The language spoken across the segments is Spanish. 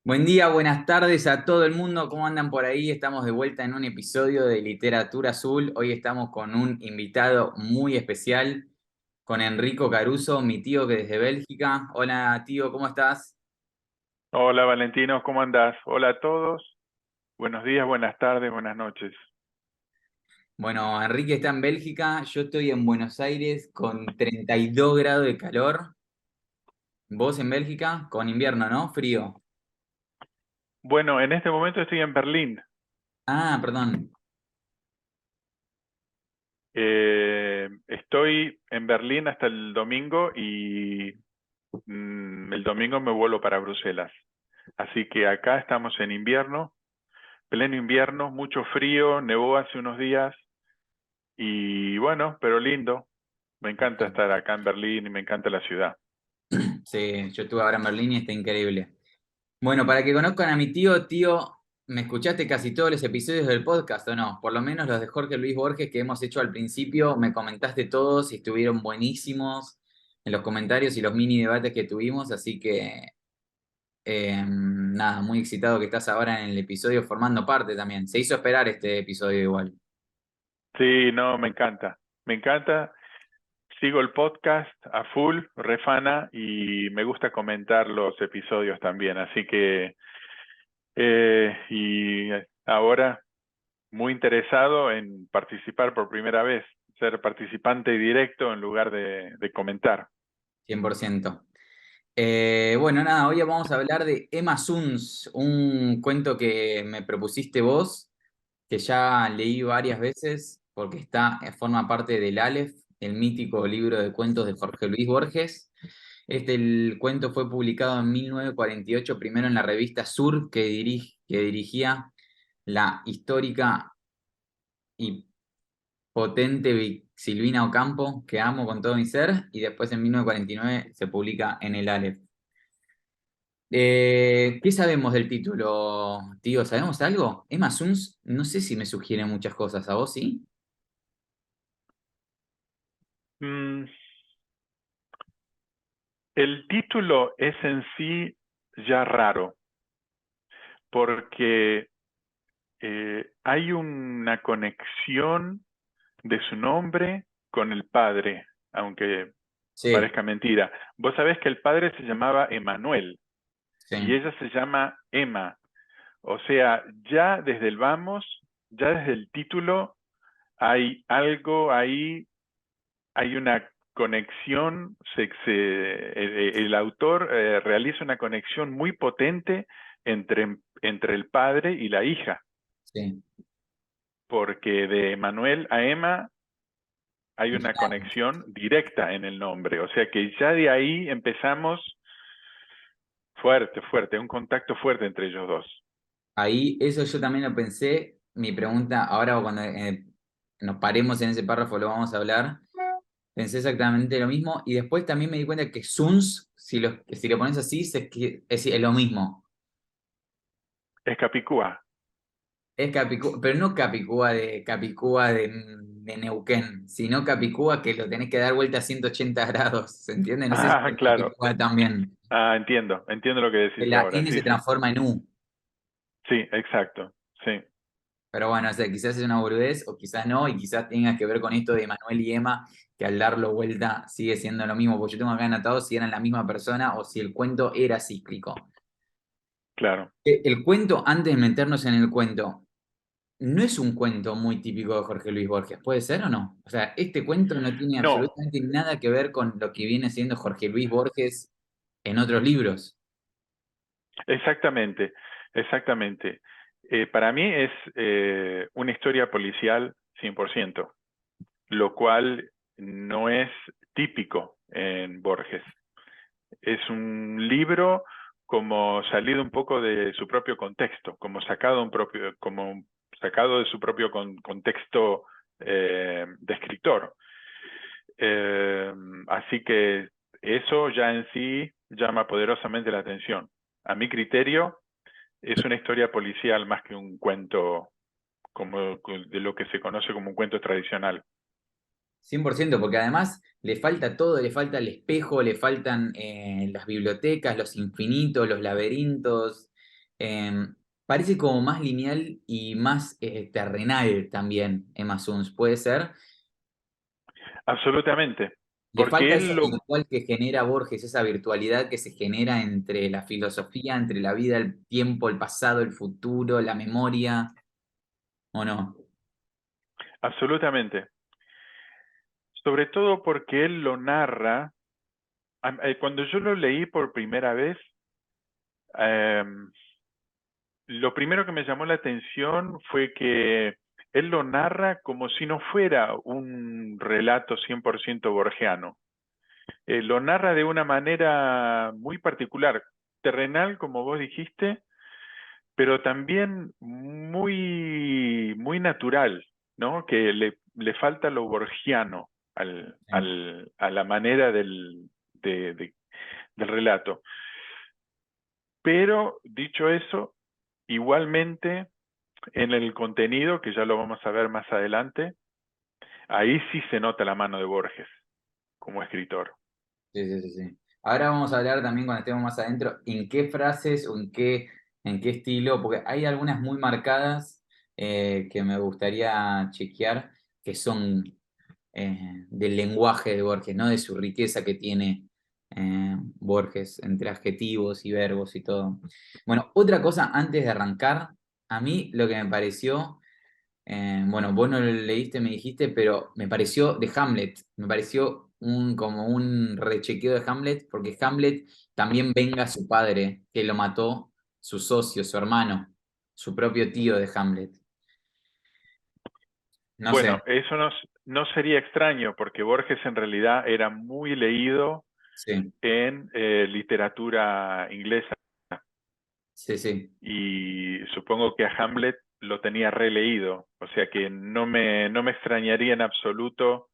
Buen día, buenas tardes a todo el mundo. ¿Cómo andan por ahí? Estamos de vuelta en un episodio de Literatura Azul. Hoy estamos con un invitado muy especial, con Enrico Caruso, mi tío que desde Bélgica. Hola, tío, ¿cómo estás? Hola Valentino, ¿cómo andás? Hola a todos. Buenos días, buenas tardes, buenas noches. Bueno, Enrique está en Bélgica, yo estoy en Buenos Aires con 32 grados de calor. Vos en Bélgica con invierno, ¿no? Frío. Bueno, en este momento estoy en Berlín. Ah, perdón. Estoy en Berlín hasta el domingo y el domingo me vuelvo para Bruselas. Así que acá estamos en invierno, pleno invierno, mucho frío, nevó hace unos días y bueno, pero lindo. Me encanta estar acá en Berlín y me encanta la ciudad. Sí, yo estuve ahora en Berlín y está increíble. Bueno, para que conozcan a mi tío, tío, ¿me escuchaste casi todos los episodios del podcast o no? Por lo menos los de Jorge Luis Borges que hemos hecho al principio, me comentaste todos y estuvieron buenísimos en los comentarios y los mini debates que tuvimos, así que nada, muy excitado que estás ahora en el episodio formando parte también. Se hizo esperar este episodio igual. Sí, no, me encanta. Me encanta. Sigo el podcast a full, Refana, y me gusta comentar los episodios también. Así que, y ahora muy interesado en participar por primera vez, ser participante directo en lugar de comentar. 100%. Bueno, nada, hoy vamos a hablar de Emma Suns, un cuento que me propusiste vos, que ya leí varias veces porque forma parte del Aleph, el mítico libro de cuentos de Jorge Luis Borges. El cuento fue publicado en 1948, primero en la revista Sur, que dirigía la histórica y potente Silvina Ocampo, que amo con todo mi ser, y después en 1949 se publica en el Aleph. ¿Qué sabemos del título, tío? ¿Sabemos algo? Emma Suns, no sé si me sugiere muchas cosas, ¿a vos sí? Mm, el título es en sí ya raro, porque hay una conexión de su nombre con el padre, aunque Sí, parezca mentira. Vos sabés que el padre se llamaba Emanuel y sí. ella se llama Emma. O sea, ya desde el vamos, ya desde el título, hay algo ahí, hay una conexión, el autor realiza una conexión muy potente entre el padre y la hija, Sí. porque de Emanuel a Emma hay una Ya, conexión directa en el nombre. O sea que ya de ahí empezamos fuerte, fuerte, un contacto fuerte entre ellos dos. ahí, eso yo también lo pensé. Mi pregunta, ahora cuando nos paremos en ese párrafo lo vamos a hablar. Pensé exactamente lo mismo. Y después también me di cuenta que Suns, si lo pones así, es lo mismo. Es Capicúa. Es Capicúa, pero no Capicúa de Neuquén, sino Capicúa que lo tenés que dar vuelta a 180 grados, ¿se entiende? No sé si Ah, es claro. Capicúa también. Ah, entiendo, entiendo lo que Que decís la ahora. N Sí, se sí. transforma en U. Sí, exacto. Sí, Pero bueno, o sea, quizás es una boludez o quizás no, y quizás tenga que ver con esto de Manuel y Emma, que al darlo vuelta sigue siendo lo mismo, porque yo tengo acá anotado si eran la misma persona o si el cuento era cíclico. claro. El cuento, antes de meternos en el cuento, no es un cuento muy típico de Jorge Luis Borges, ¿puede ser o no? O sea, este cuento no tiene No, absolutamente nada que ver con lo que viene siendo Jorge Luis Borges en otros libros. exactamente, exactamente. Para mí es una historia policial 100%, lo cual no es típico en Borges. Es un libro como salido un poco de su propio contexto, como sacado de su propio contexto de escritor. Eh, Así que eso ya en sí llama poderosamente la atención. A mi criterio, es una historia policial más que un cuento como de lo que se conoce como un cuento tradicional. 100%, porque además le falta todo, le falta el espejo, le faltan las bibliotecas, los infinitos, los laberintos. Parece como más lineal y más terrenal también, Emma Suns, ¿puede ser? Absolutamente, Le porque falta él ese lo, virtual que genera Borges, esa virtualidad que se genera entre la filosofía, entre la vida, el tiempo, el pasado, el futuro, la memoria, ¿o no? absolutamente, sobre todo porque él lo narra. Cuando yo lo leí por primera vez, em, lo primero que me llamó la atención fue que él lo narra como si no fuera un relato 100% borgiano. Lo narra de una manera muy particular, terrenal, como vos dijiste, pero también muy natural, ¿no? Que le falta lo borgiano Sí. a la manera del relato. Pero dicho eso, igualmente en el contenido, que ya lo vamos a ver más adelante, ahí sí se nota la mano de Borges como escritor. Sí, sí, sí, sí. Ahora vamos a hablar también cuando estemos más adentro, en qué frases o en qué estilo, porque hay algunas muy marcadas que me gustaría chequear, que son del lenguaje de Borges, ¿no? De su riqueza que tiene Borges entre adjetivos y verbos y todo. Bueno, otra cosa antes de arrancar, a mí lo que me pareció bueno, vos no lo leíste, me dijiste, pero me pareció de Hamlet, me pareció como un rechequeo de Hamlet, porque Hamlet también venga su padre, que lo mató, su socio, su hermano, su propio tío de Hamlet. No sé, Bueno, eso no sería extraño porque Borges en realidad era muy leído sí, en literatura inglesa sí, sí. y supongo que a Hamlet lo tenía releído, o sea que no me extrañaría en absoluto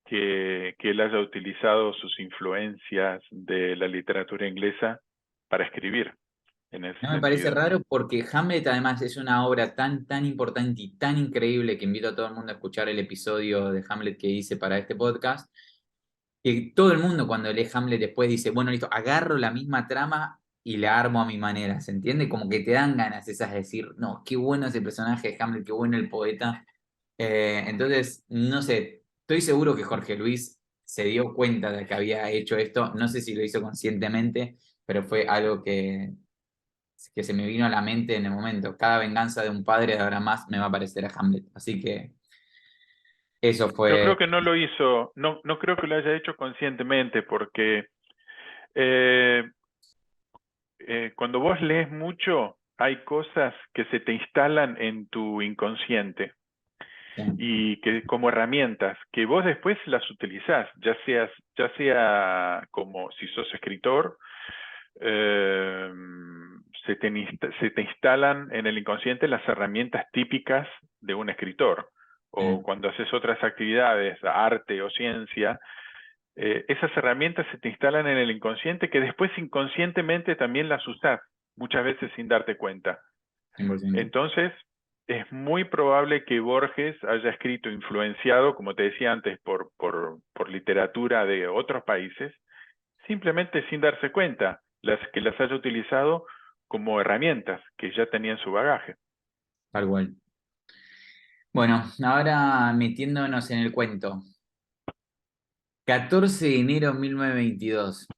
que él haya utilizado sus influencias de la literatura inglesa para escribir en ese No me parece sentido. raro porque Hamlet además es una obra tan, tan importante y tan increíble que invito a todo el mundo a escuchar el episodio de Hamlet que hice para este podcast que todo el mundo cuando lee Hamlet después dice, bueno, listo, agarro la misma trama y la armo a mi manera, ¿se entiende? Como que te dan ganas esas de decir, no, qué bueno ese personaje de Hamlet, qué bueno el poeta. Entonces, no sé, estoy seguro que Jorge Luis se dio cuenta de que había hecho esto, no sé si lo hizo conscientemente, pero fue algo que se me vino a la mente en el momento. Cada venganza de un padre de ahora más me va a parecer a Hamlet. Así que eso Yo fue... creo que no lo hizo, no creo que lo haya hecho conscientemente porque eh, cuando vos lees mucho, hay cosas que se te instalan en tu inconsciente Sí, y que como herramientas que vos después las utilizás, ya sea como si sos escritor, eh, se te instalan en el inconsciente las herramientas típicas de un escritor. O sí, cuando haces otras actividades, arte o ciencia, esas herramientas se te instalan en el inconsciente que después inconscientemente también las usás, muchas veces sin darte cuenta. 100%. Entonces, es muy probable que Borges haya escrito influenciado, como te decía antes, por literatura de otros países, simplemente sin darse cuenta, que las haya utilizado como herramientas que ya tenía en su bagaje. Tal cual. Bueno, ahora metiéndonos en el cuento. 14 de enero de 1922.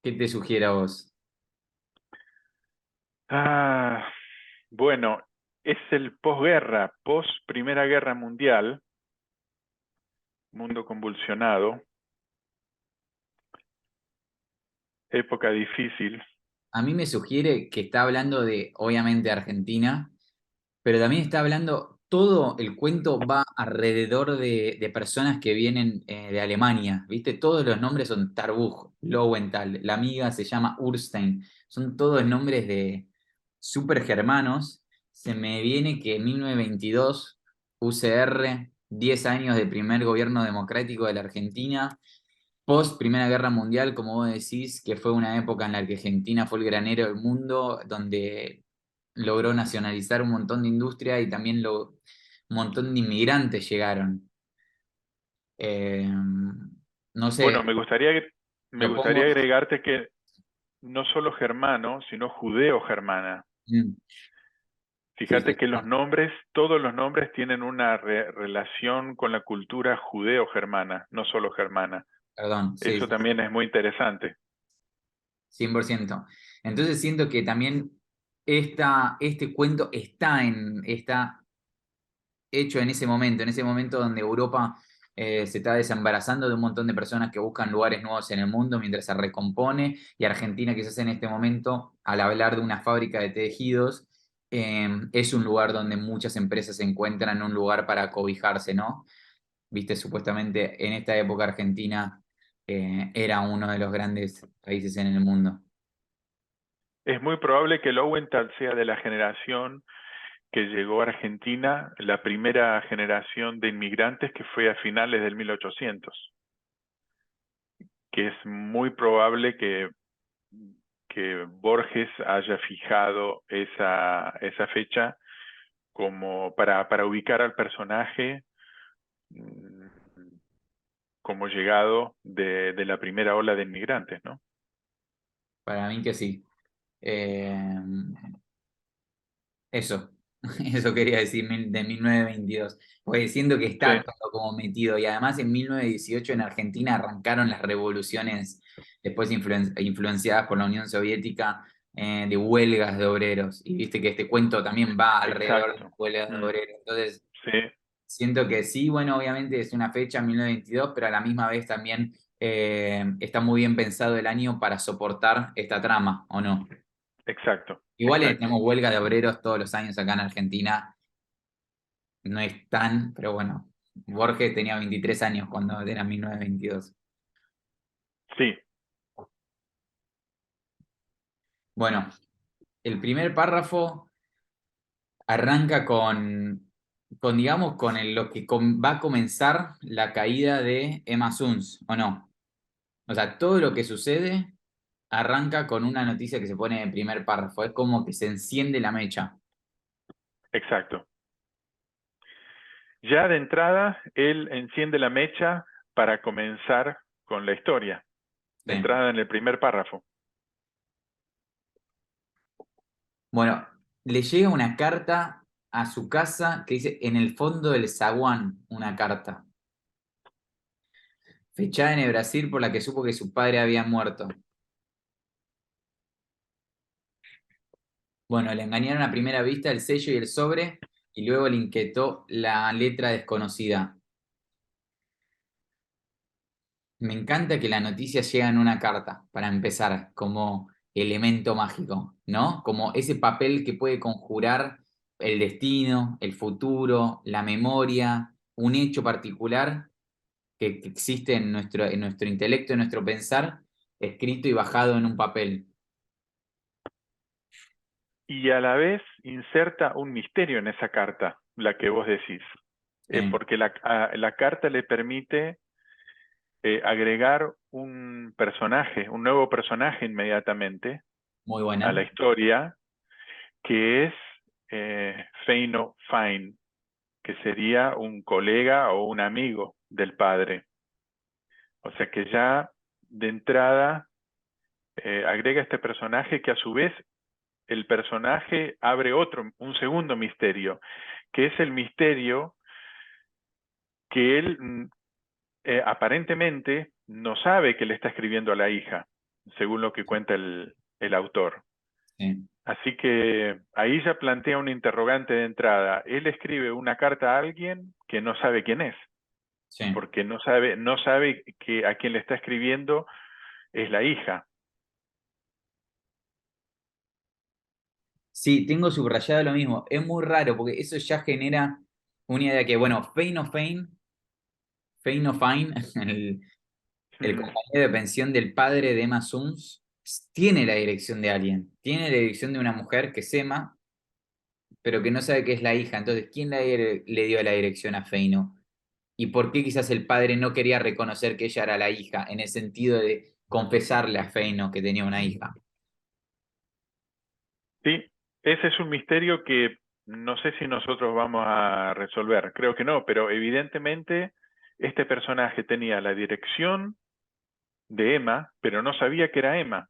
¿Qué te sugiere a vos? Ah, bueno, es el posguerra, post Primera Guerra Mundial, mundo convulsionado, época difícil. A mí me sugiere que está hablando de, obviamente, Argentina, pero también está hablando, todo el cuento va alrededor de personas que vienen de Alemania, ¿viste? Todos los nombres son Tarbuch, Lowenthal, la amiga se llama Urstein, son todos nombres de super germanos. Se me viene que en 1922, UCR, 10 años de primer gobierno democrático de la Argentina, post Primera Guerra Mundial, como vos decís, que fue una época en la que Argentina fue el granero del mundo, donde logró nacionalizar un montón de industria y también un montón de inmigrantes llegaron. Eh, no sé, Bueno, me lo pongo, gustaría agregarte no solo germano, sino judeo-germana. Mm, sí, Fíjate que los nombres, todos los nombres tienen una relación con la cultura judeo-germana, no solo germana. perdón, sí, Eso sí, también es muy interesante. 100%. Entonces siento que también este cuento está hecho en ese momento donde Europa se está desembarazando de un montón de personas que buscan lugares nuevos en el mundo mientras se recompone, y Argentina quizás en este momento, al hablar de una fábrica de tejidos, es un lugar donde muchas empresas se encuentran un lugar para cobijarse, ¿no? Viste, supuestamente en esta época Argentina era uno de los grandes países en el mundo. Es muy probable que Lowenthal sea de la generación que llegó a Argentina, la primera generación de inmigrantes que fue a finales del 1800, que es muy probable que Borges haya fijado esa fecha como para ubicar al personaje mm, como llegado de la primera ola de inmigrantes, ¿no? Para mí que sí. Eh, Eso, eso quería decir de 1922, porque siento que Sí, está todo como metido, y además en 1918 en Argentina arrancaron las revoluciones, después influenciadas por la Unión Soviética, de huelgas de obreros, y viste que este cuento también va alrededor de las exacto. huelgas de Mm, obreros. Entonces sí, siento que sí, bueno, obviamente es una fecha, 1922, pero a la misma vez también está muy bien pensado el año para soportar esta trama, ¿o no? exacto, Igual exacto. tenemos huelga de obreros todos los años acá en Argentina, no es tan, pero bueno, Borges tenía 23 años cuando era 1922. Sí, Bueno, el primer párrafo arranca digamos, con lo que va a comenzar la caída de Emma Suns, ¿o no? O sea, todo lo que sucede arranca con una noticia que se pone en el primer párrafo, es como que se enciende la mecha. exacto. Ya de entrada, él enciende la mecha para comenzar con la historia, de Sí. entrada en el primer párrafo. Bueno, le llega una carta a su casa que dice en el fondo del zaguán, una carta, fechada en el Brasil, por la que supo que su padre había muerto. Bueno, le engañaron a primera vista el sello y el sobre, y luego le inquietó la letra desconocida. Me encanta que la noticia llega en una carta, para empezar, como elemento mágico, ¿no? Como ese papel que puede conjurar el destino, el futuro, la memoria, un hecho particular que existe en nuestro intelecto, en nuestro pensar, escrito y bajado en un papel. Y a la vez inserta un misterio en esa carta, la que vos decís. Sí, Porque la carta le permite agregar un personaje, un nuevo personaje inmediatamente muy a la buena. historia, que es Feino Fine, que sería un colega o un amigo del padre. O sea que ya de entrada agrega este personaje que a su vez el personaje abre un segundo misterio, que es el misterio que él aparentemente no sabe que le está escribiendo a la hija, según lo que cuenta el autor. Sí, Así que ahí ya plantea un interrogante de entrada. Él escribe una carta a alguien que no sabe quién es, sí. porque no sabe que a quien le está escribiendo es la hija. Sí, tengo subrayado lo mismo. Es muy raro porque eso ya genera una idea que, bueno, Fein o Fine, el Mm. compañero de pensión del padre de Emma Suns, tiene la dirección de alguien. Tiene la dirección de una mujer que es Emma, pero que no sabe que es la hija. Entonces, ¿quién le dio la dirección a Feino? ¿Y por qué quizás el padre no quería reconocer que ella era la hija, en el sentido de confesarle a Feino que tenía una hija? Sí, ese es un misterio que no sé si nosotros vamos a resolver. Creo que no, pero evidentemente este personaje tenía la dirección de Emma, pero no sabía que era Emma.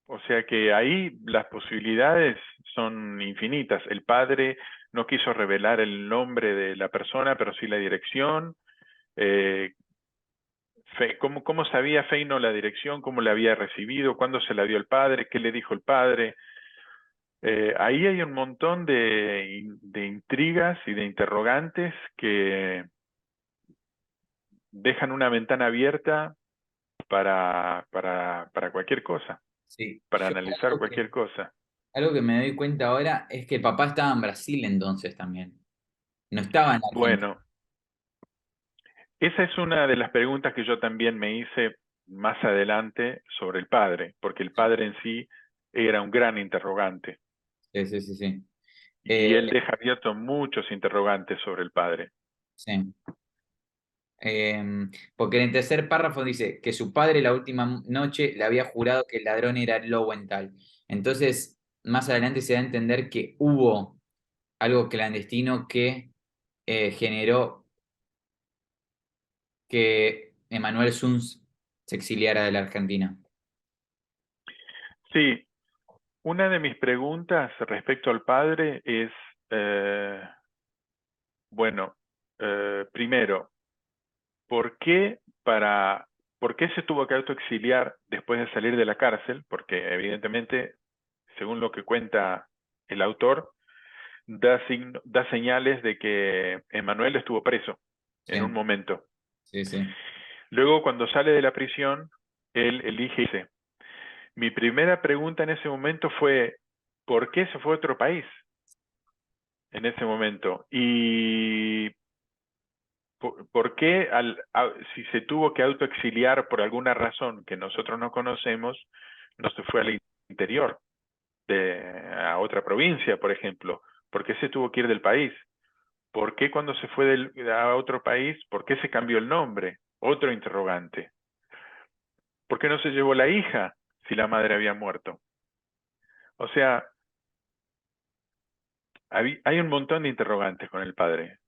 O sea que ahí las posibilidades son infinitas. El padre no quiso revelar el nombre de la persona, pero sí la dirección. Eh, ¿Cómo sabía Feino la dirección? ¿Cómo la había recibido? ¿Cuándo se la dio el padre? ¿Qué le dijo el padre? Ahí hay un montón de intrigas y de interrogantes que dejan una ventana abierta para cualquier cosa, Sí. para analizar cualquier cosa. Algo que me doy cuenta ahora es que el papá estaba en Brasil entonces también. No estaba en Argentina. Bueno, esa es una de las preguntas que yo también me hice más adelante sobre el padre, porque el padre en sí era un gran interrogante Sí, sí, sí, sí. y él deja abierto muchos interrogantes sobre el padre. Sí. Porque en el tercer párrafo dice que su padre la última noche le había jurado que el ladrón era Lowenthal. Entonces, más adelante se da a entender que hubo algo clandestino que generó que Emanuel Suns se exiliara de la Argentina. Sí, una de mis preguntas respecto al padre es, eh, bueno, primero, ¿por qué por qué se tuvo que autoexiliar después de salir de la cárcel? Porque evidentemente, según lo que cuenta el autor, da señales de que Emanuel estuvo preso en un Sí, momento. sí, sí. Luego, cuando sale de la prisión, él elige irse. Mi primera pregunta en ese momento fue, ¿por qué se fue a otro país en ese momento? Y ¿por qué si se tuvo que autoexiliar por alguna razón que nosotros no conocemos, no se fue al interior, a otra provincia, por ejemplo? ¿Por qué se tuvo que ir del país? ¿Por qué cuando se fue a otro país, por qué se cambió el nombre? Otro interrogante. ¿Por qué no se llevó la hija si la madre había muerto? O sea, hay un montón de interrogantes con el padre.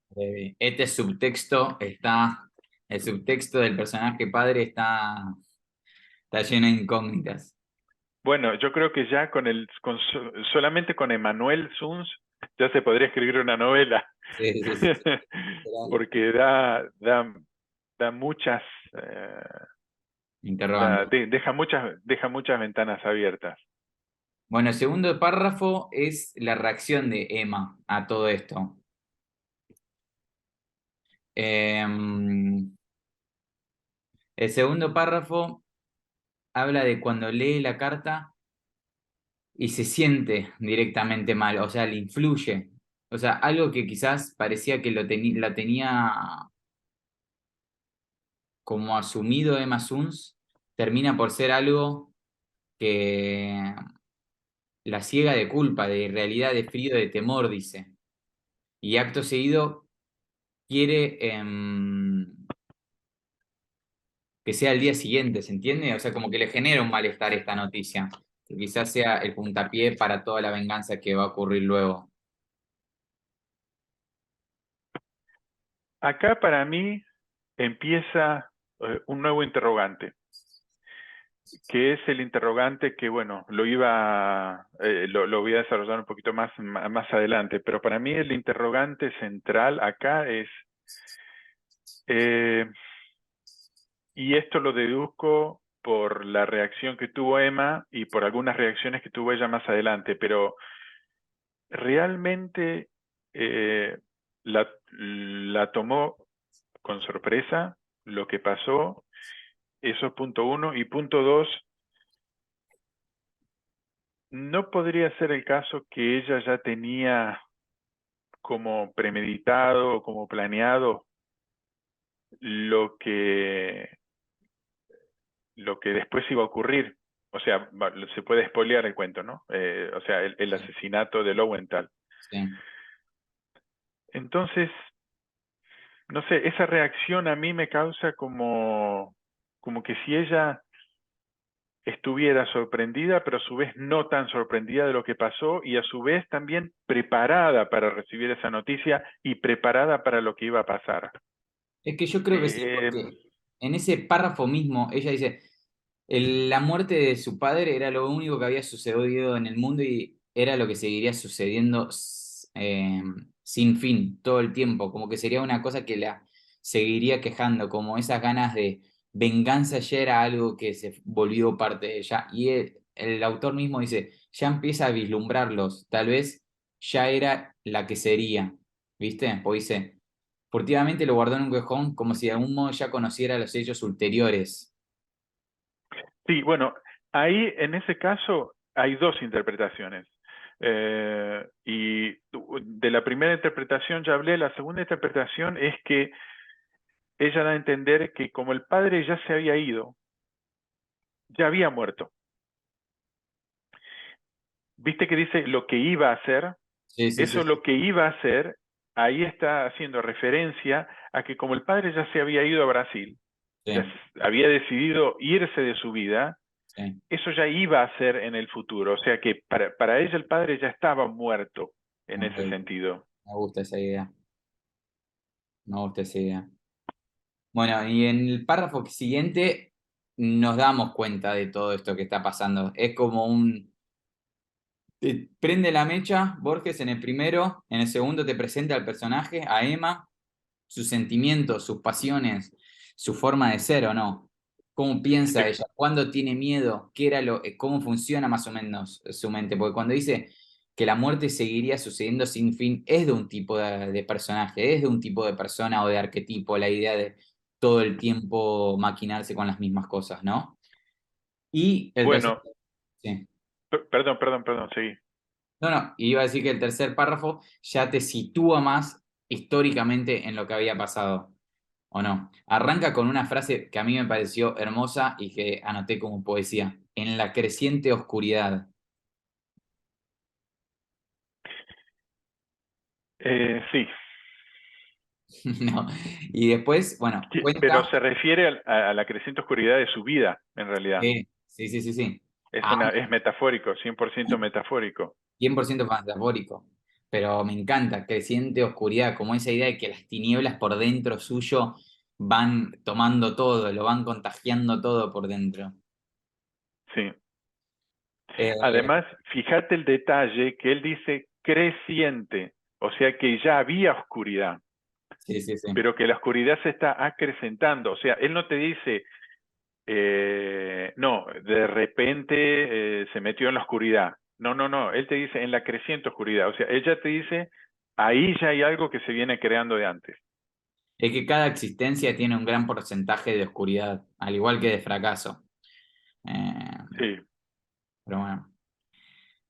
Este subtexto está, el subtexto del personaje padre está lleno de incógnitas. Bueno, yo creo que ya solamente con Emanuel Suns ya se podría escribir una novela, Sí, sí, sí, sí. porque da muchas, Interrogante. deja muchas ventanas abiertas. Bueno, el segundo párrafo es la reacción de Emma a todo esto. El segundo párrafo habla de cuando lee la carta y se siente directamente mal, o sea, le influye. O sea, algo que quizás parecía que la tenía como asumido Emma Suns, termina por ser algo que la ciega de culpa, de irrealidad, de frío, de temor, dice. Y acto seguido quiere que sea el día siguiente, ¿se entiende? O sea, como que le genera un malestar esta noticia, que quizás sea el puntapié para toda la venganza que va a ocurrir luego. Acá para mí empieza un nuevo interrogante, que es el interrogante que, bueno, lo voy a desarrollar un poquito más adelante, pero para mí el interrogante central acá es, eh, y esto lo deduzco por la reacción que tuvo Emma y por algunas reacciones que tuvo ella más adelante, pero realmente la tomó con sorpresa lo que pasó. Eso es punto uno. Y punto dos, ¿no podría ser el caso que ella ya tenía como premeditado o como planeado lo que, lo que después iba a ocurrir? O sea, se puede spoilear el cuento, ¿no? O sea, el Sí, asesinato de Lowenthal. sí. Entonces, no sé, esa reacción a mí me causa como que si ella estuviera sorprendida, pero a su vez no tan sorprendida de lo que pasó y a su vez también preparada para recibir esa noticia y preparada para lo que iba a pasar. Es que yo creo que sí, Eh, porque en ese párrafo mismo ella dice, La muerte de su padre era lo único que había sucedido en el mundo y era lo que seguiría sucediendo sin fin todo el tiempo, como que sería una cosa que la seguiría quejando, como esas ganas de venganza ya era algo que se volvió parte de ella. Y el autor mismo dice, ya empieza a vislumbrarlos, tal vez ya era la que sería, ¿viste? Pues dice, furtivamente lo guardó en un cajón como si de algún modo ya conociera los hechos ulteriores. Sí, bueno, ahí en ese caso hay dos interpretaciones. Y de la primera interpretación ya hablé, la segunda interpretación es que ella da a entender que como el padre ya se había ido, ya había muerto. ¿Viste que dice lo que iba a hacer? Sí, sí, sí, Eso sí. lo que iba a hacer, ahí está haciendo referencia a que como el padre ya se había ido a Brasil, ya Sí, había decidido irse de su vida, sí, eso ya iba a ser en el futuro. O sea que para ella el padre ya estaba muerto en ok. ese sentido. Me gusta esa idea. Me gusta esa idea. Bueno, y en el párrafo siguiente nos damos cuenta de todo esto que está pasando. Es como te prende la mecha, Borges en el primero, en el segundo te presenta al personaje, a Emma, sus sentimientos, sus pasiones, su forma de ser o no. ¿Cómo piensa Ex- ella? ¿Cuándo tiene miedo? ¿Qué era cómo funciona más o menos su mente? Porque cuando dice que la muerte seguiría sucediendo sin fin, es de un tipo de personaje, es de un tipo de persona o de arquetipo, la idea de todo el tiempo maquinarse con las mismas cosas, ¿no? Y el tercer... bueno, Sí. perdón, seguí. No, no, iba a decir que el tercer párrafo ya te sitúa más históricamente en lo que había pasado, ¿o no? Arranca con una frase que a mí me pareció hermosa y que anoté como poesía, en la creciente oscuridad. Sí, ¿No? Y después, bueno, pero cuenta, se refiere a la creciente oscuridad de su vida, en realidad. sí, sí, sí, sí, Es metafórico, 100% metafórico. 100% metafórico, pero me encanta, creciente oscuridad, como esa idea de que las tinieblas por dentro suyo van tomando todo, lo van contagiando todo por dentro. Sí. Eh, Además, fíjate el detalle que él dice creciente, o sea que ya había oscuridad, sí, sí, sí. pero que la oscuridad se está acrecentando. O sea, él no te dice, no, de repente se metió en la oscuridad. No, no, no, él te dice en la creciente oscuridad. O sea, ella te dice, ahí ya hay algo que se viene creando de antes. Es que cada existencia tiene un gran porcentaje de oscuridad, al igual que de fracaso. Eh, Sí. pero bueno.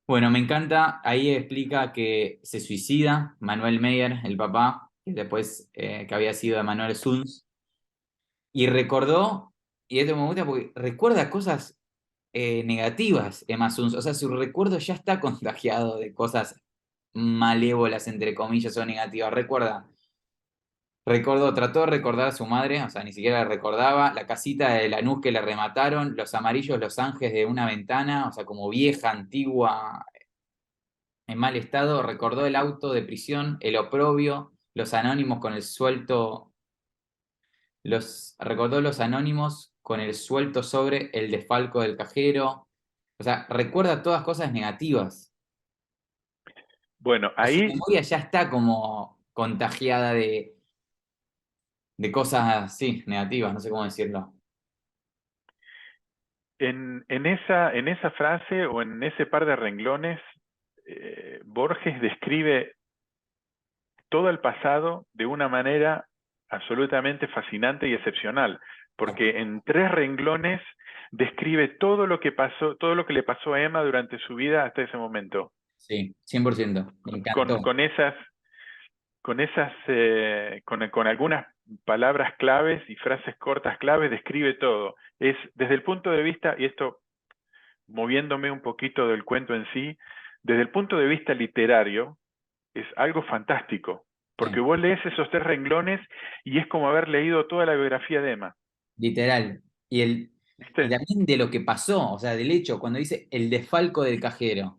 Bueno, me encanta. Ahí explica que se suicida Manuel Meyer, el papá, que después que había sido Manuel Suns, y recordó, y esto me gusta porque recuerda cosas negativas, Emma Suns. O sea, su recuerdo ya está contagiado de cosas malévolas, entre comillas, o negativas. Recuerda. Recordó, trató de recordar a su madre, o sea, ni siquiera la recordaba, la casita de Lanús que le remataron, los amarillos Los Ángeles de una ventana, o sea, como vieja, antigua, en mal estado, recordó el auto de prisión, el oprobio, los anónimos con el suelto, recordó los anónimos con el suelto sobre el desfalco del cajero, o sea, recuerda todas cosas negativas. Bueno, Su ahí memoria ya está como contagiada de cosas, sí, negativas, no sé cómo decirlo. en esa frase o en ese par de renglones, Borges describe todo el pasado de una manera absolutamente fascinante y excepcional, porque en tres renglones describe todo lo que pasó, todo lo que le pasó a Emma durante su vida hasta ese momento, Sí, 100%. Me encantó. con esas, con algunas palabras claves y frases cortas claves, describe todo. Es desde el punto de vista, y esto moviéndome un poquito del cuento en sí, desde el punto de vista literario, es algo fantástico, porque Sí, vos lees esos tres renglones y es como haber leído toda la biografía de Emma, literal. Y ¿viste? también de lo que pasó, o sea, del hecho, cuando dice el desfalco del cajero,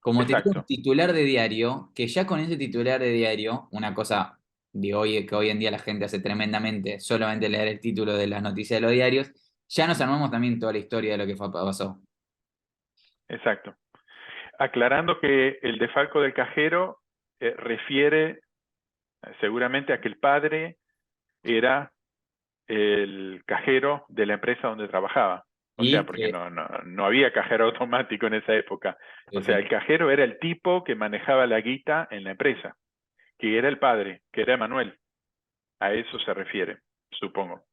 como te digo, un Exacto. titular de diario, que ya con ese titular de diario, una cosa de hoy que hoy en día la gente hace tremendamente, solamente leer el título de las noticias de los diarios, Ya nos armamos también toda la historia de lo que pasó. Exacto. Aclarando que el desfalco del cajero refiere seguramente a que el padre era el cajero de la empresa donde trabajaba. O sea, Y porque que, no había cajero automático en esa época. O sí, sea, sí. el cajero era el tipo que manejaba la guita en la empresa, que era el padre, que era Emanuel. A eso se refiere, supongo.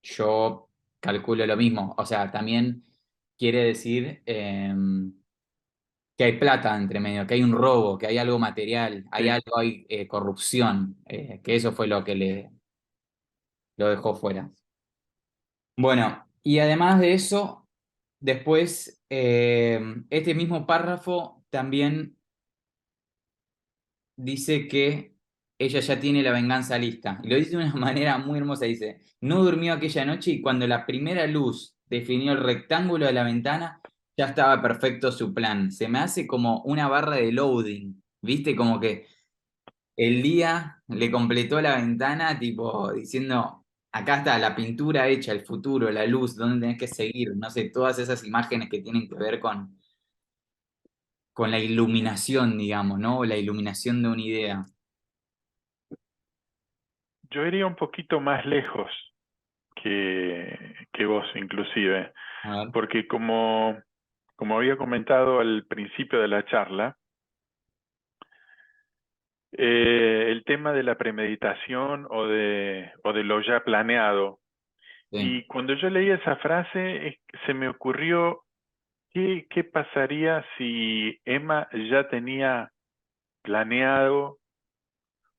Yo calculo lo mismo. O sea, también quiere decir que hay plata entre medio, que hay un robo, que hay algo material, hay Sí. algo, hay corrupción, que eso fue lo que lo dejó fuera. Bueno, y además de eso, después, este mismo párrafo también dice que ella ya tiene la venganza lista. Y lo dice de una manera muy hermosa. Dice, no durmió aquella noche y cuando la primera luz definió el rectángulo de la ventana, ya estaba perfecto su plan. Se me hace como una barra de loading, ¿viste? Como que el día le completó la ventana, tipo diciendo, acá está la pintura hecha, el futuro, la luz, dónde tenés que seguir, no sé, todas esas imágenes que tienen que ver con la iluminación, digamos, ¿no? La iluminación de una idea. Yo iría un poquito más lejos que vos, inclusive, A ver, porque como había comentado al principio de la charla, el tema de la premeditación o de lo ya planeado. sí. Y cuando yo leí esa frase, se me ocurrió, ¿qué pasaría si Emma ya tenía planeado,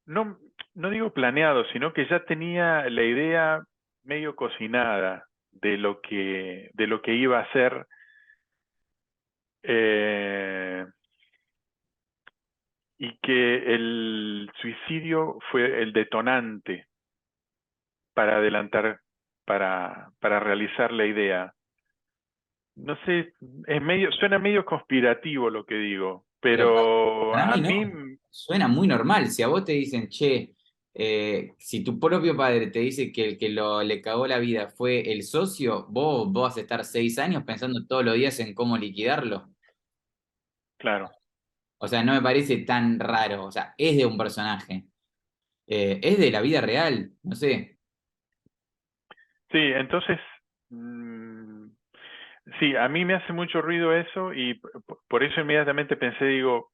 no, no digo planeado, sino que ya tenía la idea medio cocinada de lo que iba a hacer, eh, y que el suicidio fue el detonante para adelantar, para realizar la idea. No sé, suena medio conspirativo lo que digo, Pero pero para a mí no, mí, suena muy normal. Si a vos te dicen, che, si tu propio padre te dice que el que le cagó la vida fue el socio, vos vas a estar 6 años pensando todos los días en cómo liquidarlo. claro, O sea, no me parece tan raro. O sea, es de un personaje. Es de la vida real. No sé. sí, entonces, mm, sí, a mí me hace mucho ruido eso y por eso inmediatamente pensé, digo,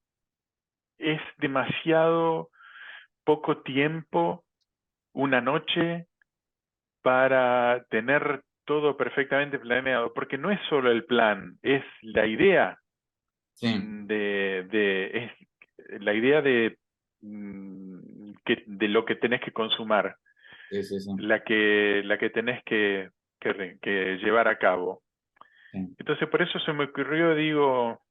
es demasiado poco tiempo, una noche, para tener todo perfectamente planeado, porque no es solo el plan, es la idea Sí, es la idea de lo que tenés que consumar, sí, sí, sí. la que tenés que llevar a cabo. Sí, Entonces, por eso se me ocurrió, digo,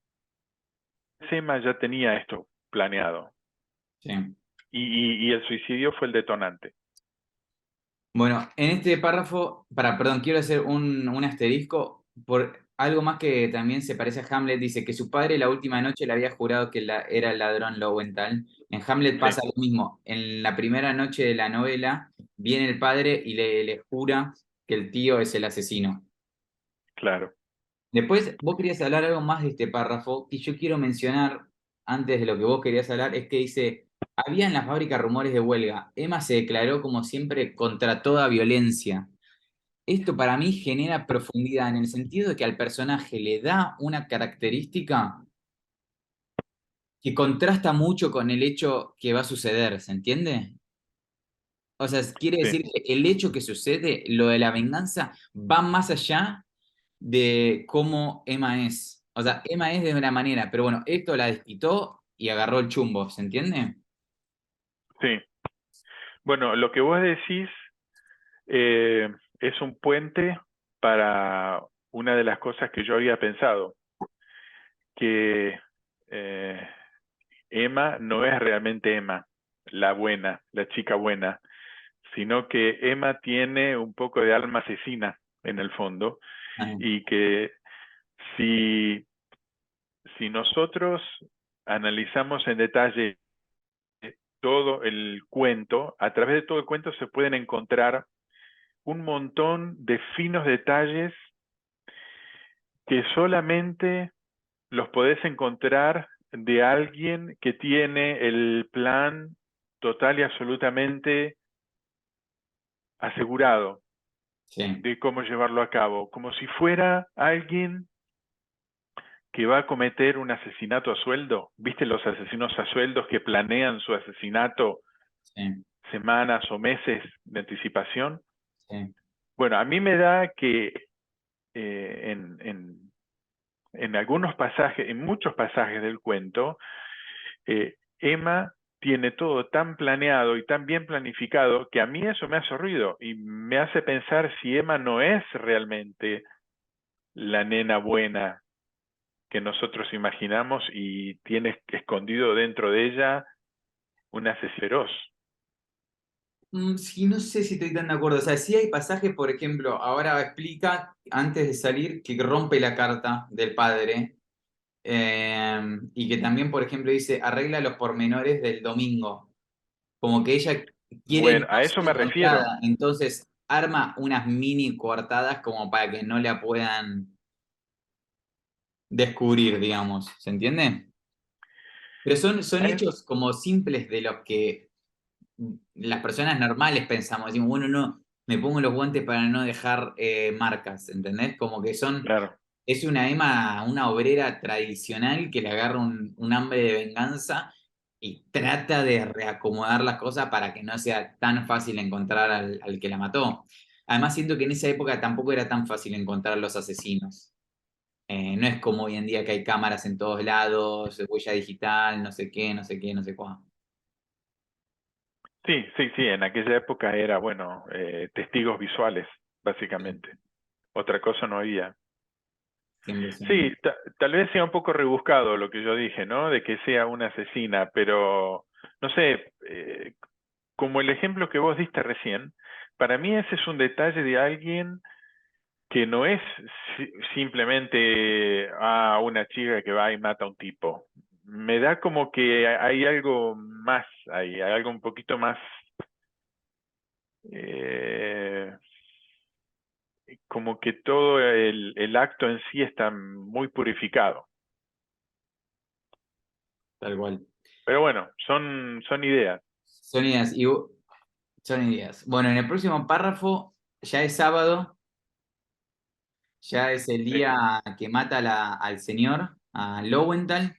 Sema ya tenía esto planeado sí. y el suicidio fue el detonante. Bueno, en este párrafo, perdón, quiero hacer un asterisco por algo más que también se parece a Hamlet. Dice que su padre la última noche le había jurado que era el ladrón Lowenthal. En Hamlet Sí, pasa lo mismo. En la primera noche de la novela viene el padre y le jura que el tío es el asesino. claro. Después, vos querías hablar algo más de este párrafo y yo quiero mencionar, antes de lo que vos querías hablar, es que dice, había en la fábrica rumores de huelga. Emma se declaró como siempre contra toda violencia. Esto para mí genera profundidad en el sentido de que al personaje le da una característica que contrasta mucho con el hecho que va a suceder, ¿se entiende? O sea, quiere Sí, decir que el hecho que sucede, lo de la venganza, va más allá de cómo Emma es. O sea, Emma es de una manera, pero bueno, esto la desquitó y agarró el chumbo, ¿se entiende? sí. Bueno, lo que vos decís eh, es un puente para una de las cosas que yo había pensado, que eh, Emma no es realmente Emma, la buena, la chica buena, sino que Emma tiene un poco de alma asesina en el fondo Ah, y que si, si nosotros analizamos en detalle todo el cuento, a través de todo el cuento se pueden encontrar un montón de finos detalles que solamente los podés encontrar de alguien que tiene el plan total y absolutamente asegurado Sí, de cómo llevarlo a cabo, como si fuera alguien que va a cometer un asesinato a sueldo. ¿Viste los asesinos a sueldos que planean su asesinato sí, semanas o meses de anticipación? sí. Bueno, a mí me da que en algunos pasajes, en muchos pasajes del cuento, Emma tiene todo tan planeado y tan bien planificado que a mí eso me hace ruido y me hace pensar si Emma no es realmente la nena buena que nosotros imaginamos y tiene escondido dentro de ella un asesino feroz. Sí, no sé si estoy tan de acuerdo. O sea, sí hay pasajes, por ejemplo, ahora explica antes de salir que rompe la carta del padre y que también, por ejemplo, dice arregla los pormenores del domingo. Como que ella quiere Bueno, no a eso ser me refiero. encontrada, entonces arma unas mini coartadas como para que no la puedan descubrir, digamos. ¿Se entiende? Pero son A es- hechos como simples de los que las personas normales pensamos, decimos, bueno, no, me pongo los guantes para no dejar marcas, ¿entendés? Como que claro. es una Emma, una obrera tradicional que le agarra un hambre de venganza y trata de reacomodar las cosas para que no sea tan fácil encontrar al que la mató. Además, siento que en esa época tampoco era tan fácil encontrar a los asesinos. No es como hoy en día que hay cámaras en todos lados, huella digital, no sé qué, no sé qué, no sé cuál. Sí, sí, sí, en aquella época era, bueno, testigos visuales, básicamente. Otra cosa no había. 100%. Sí, tal vez sea un poco rebuscado lo que yo dije, ¿no? De que sea una asesina, pero no sé, como el ejemplo que vos diste recién, para mí ese es un detalle de alguien que no es simplemente una chica que va y mata a un tipo. Me da como que hay algo más, hay algo un poquito más, eh, como que todo el acto en sí está muy purificado. Tal cual. Pero bueno, son ideas. Son ideas. Son ideas. Bueno, en el próximo párrafo ya es sábado, ya es el Sí. día que mata al señor, a Lowenthal.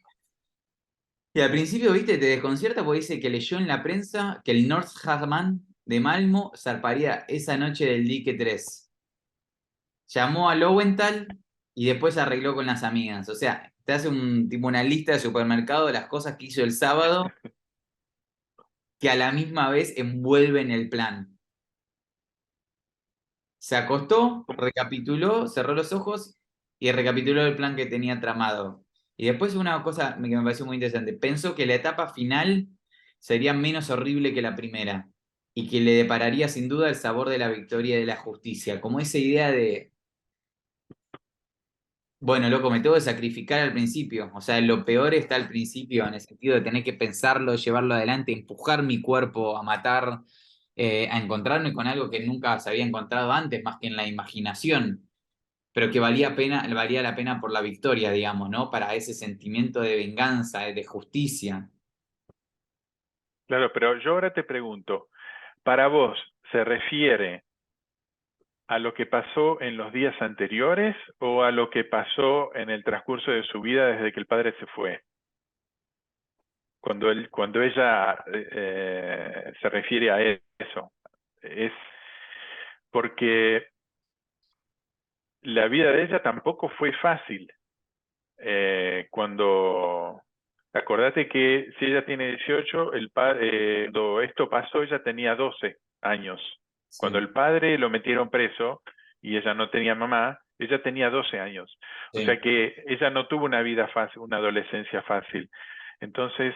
Y al principio, viste, te desconcierta porque dice que leyó en la prensa que el Northhammond de Malmo zarparía esa noche del dique 3. Llamó a Lowenthal y después arregló con las amigas. O sea, te hace tipo una lista de supermercado de las cosas que hizo el sábado que a la misma vez envuelven el plan. Se acostó, recapituló, cerró los ojos y recapituló el plan que tenía tramado. Y después una cosa que me pareció muy interesante, pensó que la etapa final sería menos horrible que la primera y que le depararía sin duda el sabor de la victoria y de la justicia, como esa idea de, bueno, loco, me tengo que sacrificar al principio, o sea, lo peor está al principio, en el sentido de tener que pensarlo, llevarlo adelante, empujar mi cuerpo a matar, a encontrarme con algo que nunca se había encontrado antes, más que en la imaginación, pero que valía la pena por la victoria, digamos, ¿no? Para ese sentimiento de venganza, de justicia. Claro, pero yo ahora te pregunto, ¿para vos se refiere a lo que pasó en los días anteriores o a lo que pasó en el transcurso de su vida desde que el padre se fue? Cuando ella se refiere a eso, es porque la vida de ella tampoco fue fácil. Cuando acordate que si ella tiene 18, cuando esto pasó, ella tenía 12 años. Cuando Sí, el padre lo metieron preso y ella no tenía mamá, ella tenía 12 años. O sí. sea que ella no tuvo una vida fácil, una adolescencia fácil. Entonces,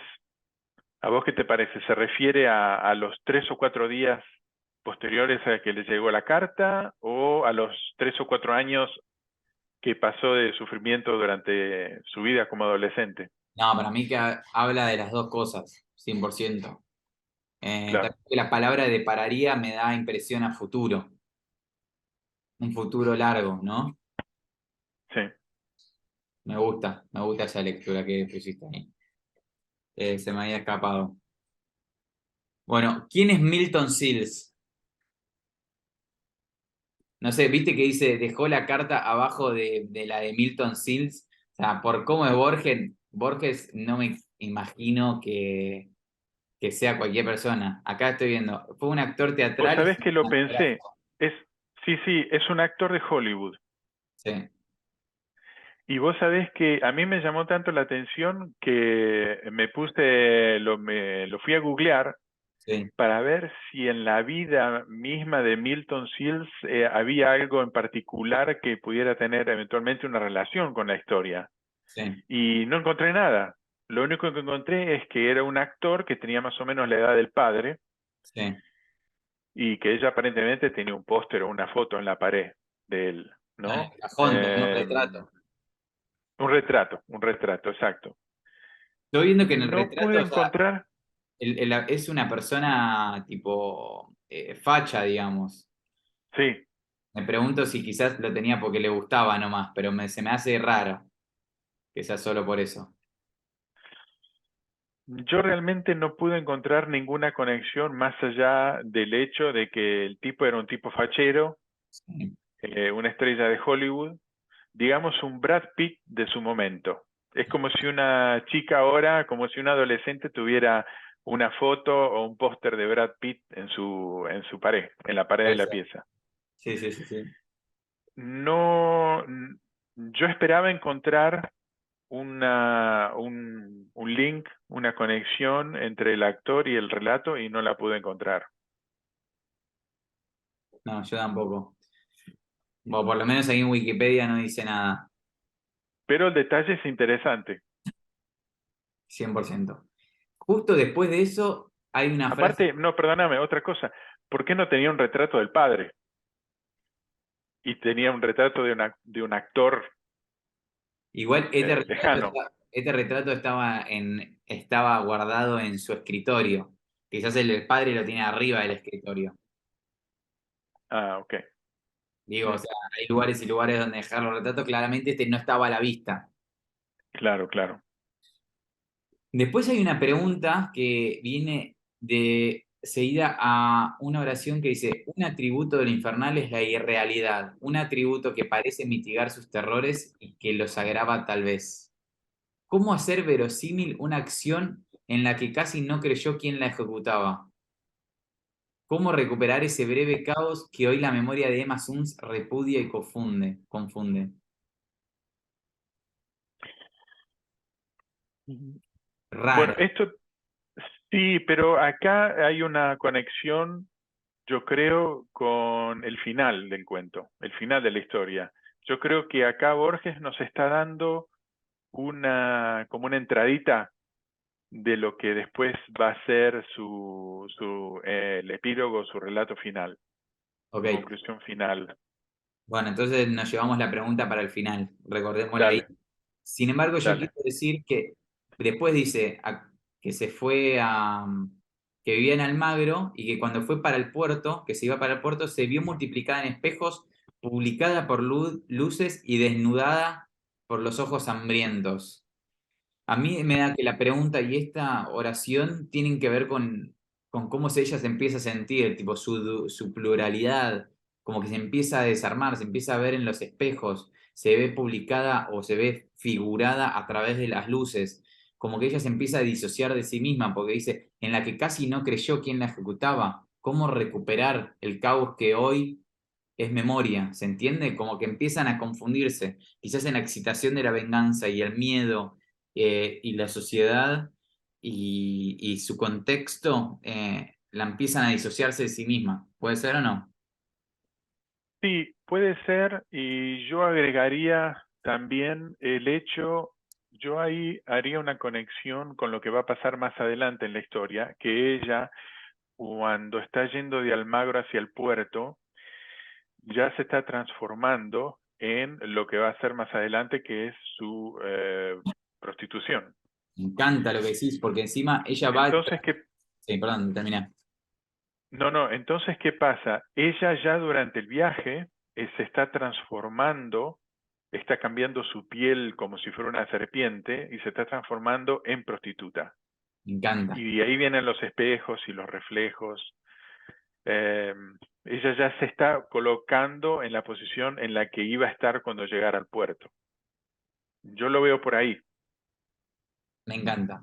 ¿a vos qué te parece? ¿Se refiere a los 3 o 4 días posteriores a que le llegó la carta o a los 3 o 4 años que pasó de sufrimiento durante su vida como adolescente? No, para mí que habla de las dos cosas, 100%. Claro, También que la palabra de pararía me da impresión a futuro. un futuro largo, ¿no? Sí. Me gusta esa lectura que pusiste ahí. Se me había escapado. Bueno, ¿quién es Milton Sills? No sé, viste que dice, dejó la carta abajo de la de Milton Sills. O sea, por cómo es Borges, Borges no me imagino que sea cualquier persona. Acá estoy viendo, fue un actor Vos teatral sabés y que lo pensé. cinematográfico. Es, sí, sí, es un actor de Hollywood. Sí, Y vos sabés que a mí me llamó tanto la atención que me puse, lo fui a googlear sí, para ver si en la vida misma de Milton Sills había algo en particular que pudiera tener eventualmente una relación con la historia. sí, Y no encontré nada. Lo único que encontré es que era un actor que tenía más o menos la edad del padre sí. y que ella aparentemente tenía un póster o una foto en la pared de él, Ah, en ¿no? el cajón tenía un retrato. Un retrato, exacto. Estoy viendo que en el No retrato, pude o sea, encontrar, es una persona tipo facha, digamos. sí, Me pregunto si quizás lo tenía porque le gustaba nomás, pero se me hace raro que sea solo por eso. yo realmente no pude encontrar ninguna conexión más allá del hecho de que el tipo era un tipo fachero, Sí, una estrella de Hollywood, digamos un Brad Pitt de su momento. Es como si una chica ahora, como si un adolescente tuviera una foto o un póster de Brad Pitt en su pared, en la pared de puede la ser. pieza. Sí, sí, sí, sí. No, yo esperaba encontrar un link, una conexión entre el actor y el relato y no la pude encontrar. No, yo tampoco. Bueno, por lo menos ahí en Wikipedia no dice nada, Pero el detalle es interesante. 100%. Justo después de eso hay una frase, Aparte, no, perdóname, otra cosa. ¿Por qué no tenía un retrato del padre? Y tenía un retrato de un actor igual lejano. este retrato estaba guardado en su escritorio. Quizás el padre lo tiene arriba del escritorio. Ah, ok. Digo, o Mm, sea, hay lugares y lugares donde dejar los retratos, claramente este no estaba a la vista. claro, claro. Después hay una pregunta que viene de seguida a una oración que dice, un atributo del infernal es la irrealidad, un atributo que parece mitigar sus terrores y que los agrava tal vez. ¿Cómo hacer verosímil una acción en la que casi no creyó quien la ejecutaba? ¿Cómo recuperar ese breve caos que hoy la memoria de Emma Suns repudia y confunde? Ujú. Bueno, Raro. esto sí, pero acá hay una conexión, yo creo, con el final del cuento, el final de la historia. Yo creo que acá Borges nos está dando como una entradita de lo que después va a ser el epílogo, su relato final, su Ok. conclusión final. Bueno, entonces nos llevamos la pregunta para el final. Recordémosla ahí. Dale, Sin embargo, yo quiero dale. decir que después dice que se fue que vivía en Almagro y que cuando fue para el puerto, que se iba para el puerto, se vio multiplicada en espejos, publicada por luces y desnudada por los ojos hambrientos. A mí me da que la pregunta y esta oración tienen que ver con cómo ella se empieza a sentir, tipo su pluralidad, como que se empieza a desarmar, se empieza a ver en los espejos, se ve publicada o se ve figurada a través de las luces, como que ella se empieza a disociar de sí misma, porque dice, en la que casi no creyó quién la ejecutaba, cómo recuperar el caos que hoy es memoria, ¿se entiende? Como que empiezan a confundirse, quizás en la excitación de la venganza y el miedo y la sociedad y su contexto la empiezan a disociarse de sí misma. ¿Puede ser o no? Sí, puede ser, y yo agregaría también el hecho, yo ahí haría una conexión con lo que va a pasar más adelante en la historia, que ella, cuando está yendo de Almagro hacia el puerto, ya se está transformando en lo que va a ser más adelante, que es su prostitución. Me encanta lo que decís, porque encima ella va... Entonces, ¿qué? Sí, perdón, termina. No, no, entonces, ¿qué pasa? Ella ya durante el viaje se está transformando, está cambiando su piel como si fuera una serpiente y se está transformando en prostituta. Me encanta. Y de ahí vienen los espejos y los reflejos. Eh, Ella ya se está colocando en la posición en la que iba a estar cuando llegara al puerto. Yo lo veo por ahí. Me encanta.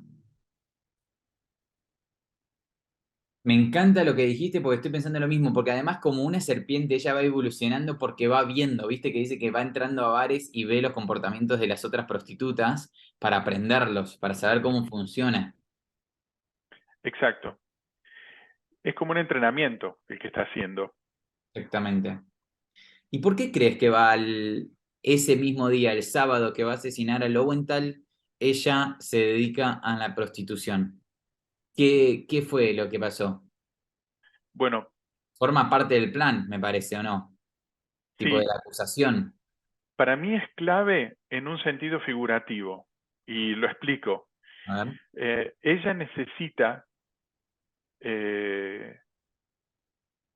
Me encanta lo que dijiste porque estoy pensando lo mismo, porque además como una serpiente ella va evolucionando porque va viendo, viste que dice que va entrando a bares y ve los comportamientos de las otras prostitutas para aprenderlos, para saber cómo funciona. Exacto. Es como un entrenamiento el que está haciendo. Exactamente. ¿Y por qué crees que va ese mismo día, el sábado que va a asesinar a Lowenthal, ella se dedica a la prostitución? ¿Qué fue lo que pasó? Bueno, Forma parte del plan, me parece, ¿o no? Tipo de sí, la acusación. para mí es clave en un sentido figurativo. Y lo explico. A ver. Ella necesita eh,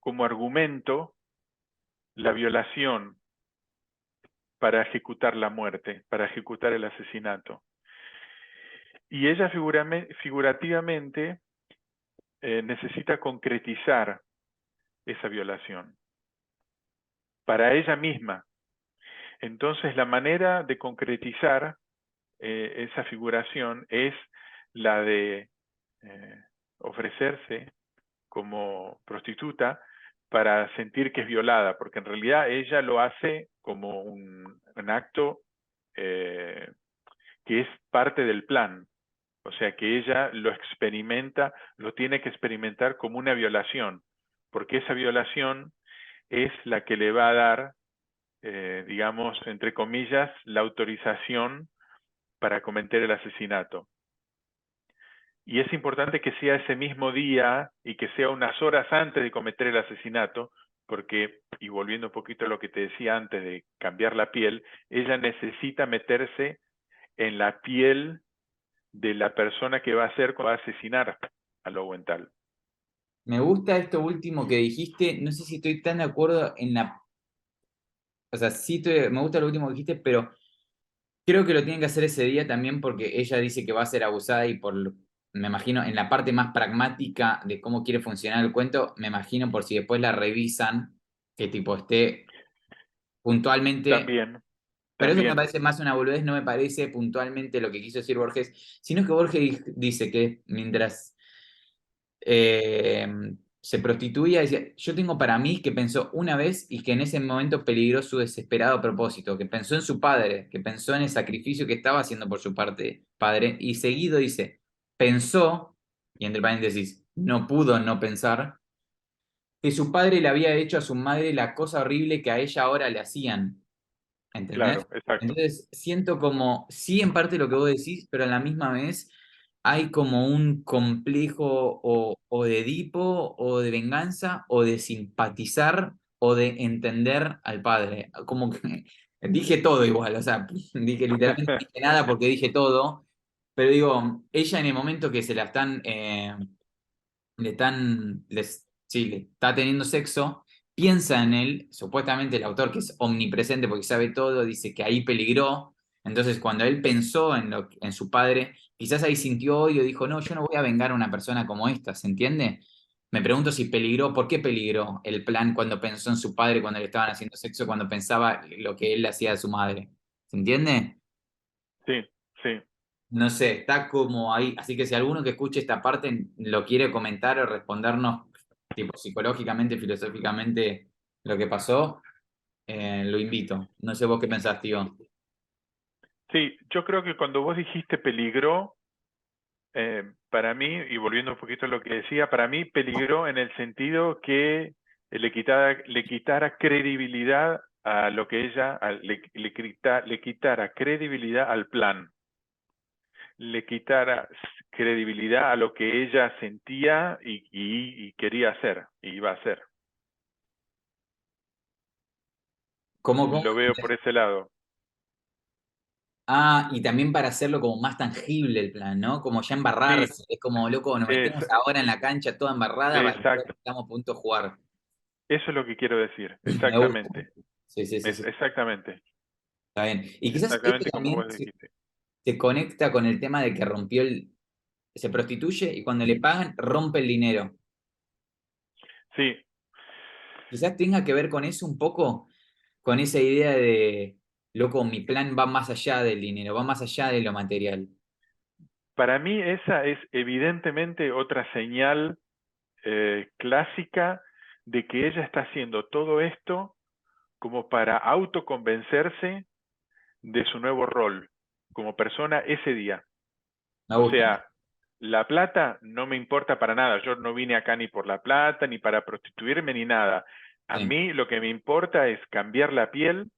como argumento la violación para ejecutar la muerte, para ejecutar el asesinato. Y ella figurativamente necesita concretizar esa violación para ella misma. Entonces, la manera de concretizar esa figuración es la de eh, ofrecerse como prostituta para sentir que es violada, porque en realidad ella lo hace como un acto eh, que es parte del plan. O sea que ella lo experimenta, lo tiene que experimentar como una violación, porque esa violación es la que le va a dar, digamos, entre comillas, la autorización para cometer el asesinato. Y es importante que sea ese mismo día y que sea unas horas antes de cometer el asesinato, porque, y volviendo un poquito a lo que te decía antes de cambiar la piel, ella necesita meterse en la piel de la persona que va a ser cuando va a asesinar a Lowenthal. Me gusta esto último que dijiste, no sé si estoy tan de acuerdo en la, o sea, me gusta lo último que dijiste, pero creo que lo tienen que hacer ese día también porque ella dice que va a ser abusada y me imagino, en la parte más pragmática de cómo quiere funcionar el cuento, me imagino por si después la revisan, que tipo esté puntualmente, También, pero eso me también, parece más una boludez, no me parece puntualmente lo que quiso decir Borges, sino que Borges dice que mientras eh, se prostituía, decía, yo tengo para mí que pensó una vez y que en ese momento peligró su desesperado propósito, que pensó en su padre, que pensó en el sacrificio que estaba haciendo por su parte padre, y seguido dice, pensó, y entre paréntesis, no pudo no pensar, que su padre le había hecho a su madre la cosa horrible que a ella ahora le hacían. ¿Entendés? claro, exacto. Entonces siento como, sí, en parte lo que vos decís, pero a la misma vez hay como un complejo o de Edipo o de venganza o de simpatizar o de entender al padre. Como que dije todo igual, o sea, dije literalmente no dije nada porque dije todo, pero digo, ella en el momento que se la están sí, le está teniendo sexo, piensa en él, supuestamente el autor que es omnipresente porque sabe todo, dice que ahí peligró, entonces cuando él pensó en su padre, quizás ahí sintió odio, dijo, no, yo no voy a vengar a una persona como esta, ¿se entiende? Me pregunto si peligró, ¿por qué peligró el plan cuando pensó en su padre, cuando le estaban haciendo sexo, cuando pensaba lo que él le hacía a su madre? ¿Se entiende? Sí, sí, No sé, está como ahí. Así que si alguno que escuche esta parte lo quiere comentar o respondernos, tipo psicológicamente, filosóficamente, lo que pasó, lo invito. No sé vos qué pensás, tío. sí. Yo creo que cuando vos dijiste peligro, para mí, y volviendo un poquito a lo que decía, para mí peligró en el sentido que le quitara credibilidad a lo que ella, le quitara credibilidad al plan, le quitara credibilidad a lo que ella sentía y quería hacer, y iba a hacer. ¿Cómo? Lo veo por ese lado. Ah, y también para hacerlo como más tangible el plan, ¿no? Como ya Sí, embarrarse. Es como, loco, nos es, metemos ahora en la cancha toda embarrada para que exacto. estamos a punto de jugar. Eso es lo que quiero decir, Me gusta. exactamente. Sí, sí, sí, Es sí, exactamente, está bien. Y quizás esto exactamente como también vos dijiste. se conecta con el tema de que se prostituye y cuando le pagan rompe el dinero. Sí, Quizás tenga que ver con eso un poco, con esa idea de, loco, mi plan va más allá del dinero, va más allá de lo material. para mí esa es evidentemente otra señal clásica de que ella está haciendo todo esto como para autoconvencerse de su nuevo rol como persona ese día. Me O gusta. sea, la plata no me importa para nada. Yo no vine acá ni por la plata, ni para prostituirme, ni nada. A Sí. mí lo que me importa es cambiar la piel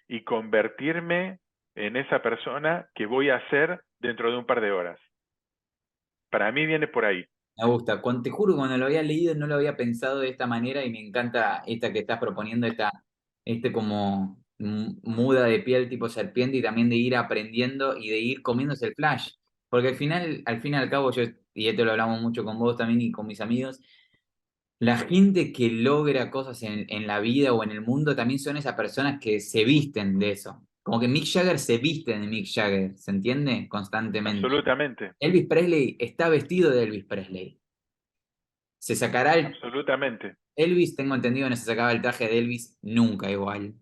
y convertirme en esa persona que voy a ser dentro de un par de horas. Para mí viene por ahí. Me gusta. Te juro, cuando lo había leído no lo había pensado de esta manera y me encanta esta que estás proponiendo, como muda de piel tipo serpiente y también de ir aprendiendo y de ir comiéndose el flash. Porque al fin y al cabo, y esto lo hablamos mucho con vos también y con mis amigos, la gente que logra cosas en la vida o en el mundo también son esas personas que se visten de eso. Como que Mick Jagger se viste de Mick Jagger, ¿se entiende? Constantemente. Absolutamente, Elvis Presley está vestido de Elvis Presley. Se sacará absolutamente. Elvis, tengo entendido, no se sacaba el traje de Elvis nunca igual.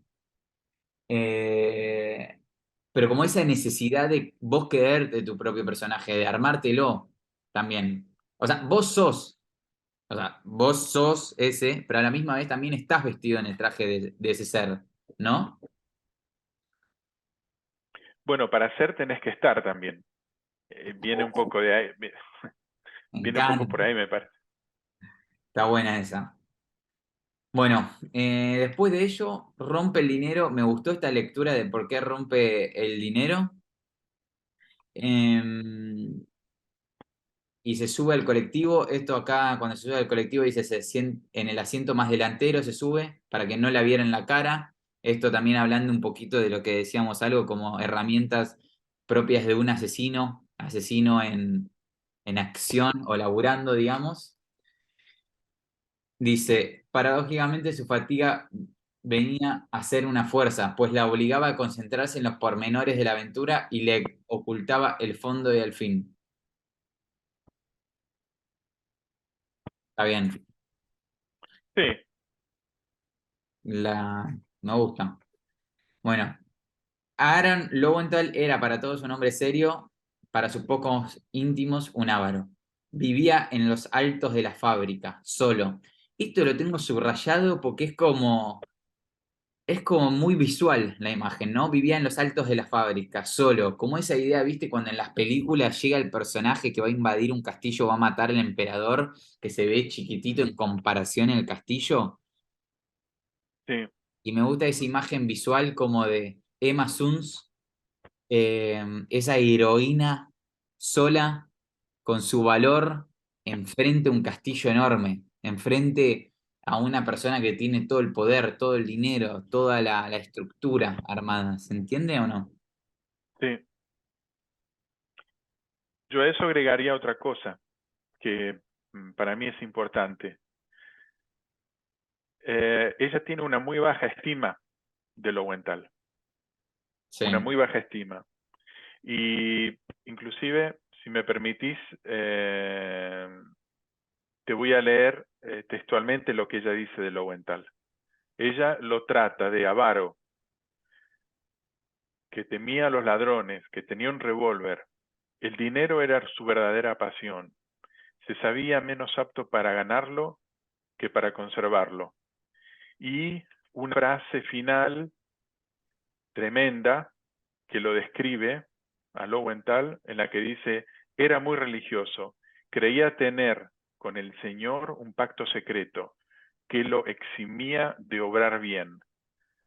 Eh, pero como esa necesidad de vos querer de tu propio personaje, de armártelo también. Vos sos ese, pero a la misma vez también estás vestido en el traje de ese ser, ¿no? Bueno, para ser tenés que estar también. Viene un poco de ahí, Me viene un poco encanta. por ahí, me parece. Está buena esa. Bueno, después de ello, rompe el dinero. Me gustó esta lectura de por qué rompe el dinero. Em, y se sube al colectivo. Esto acá, cuando se sube al colectivo, dice en el asiento más delantero se sube para que no la vieran la cara. Esto también hablando un poquito de lo que decíamos, algo como herramientas propias de un asesino en acción o laburando, digamos. Dice, paradójicamente su fatiga venía a ser una fuerza, pues la obligaba a concentrarse en los pormenores de la aventura y le ocultaba el fondo y el fin. Está bien, Sí, me gusta. Bueno, Aaron Lowenthal era para todos un hombre serio, para sus pocos íntimos un avaro. Vivía en los altos de la fábrica, solo. Esto lo tengo subrayado porque es como muy visual la imagen, ¿no? Vivía en los altos de la fábrica, solo. Como esa idea, ¿viste? Cuando en las películas llega el personaje que va a invadir un castillo, va a matar al emperador, que se ve chiquitito en comparación al castillo. sí, Y me gusta esa imagen visual como de Emma Suns, esa heroína sola, con su valor, enfrente a un castillo enorme, enfrente a una persona que tiene todo el poder, todo el dinero, toda la estructura armada. ¿Se entiende o no? sí. Yo a eso agregaría otra cosa que para mí es importante. Ella tiene una muy baja estima de Lowenthal, Sí, una muy baja estima. Y inclusive, si me permitís, te voy a leer textualmente lo que ella dice de Lowenthal. Ella lo trata de avaro, que temía a los ladrones, que tenía un revólver. El dinero era su verdadera pasión. Se sabía menos apto para ganarlo que para conservarlo. Y una frase final tremenda que lo describe a Lowenthal, en la que dice, era muy religioso, creía tener con el Señor un pacto secreto que lo eximía de obrar bien,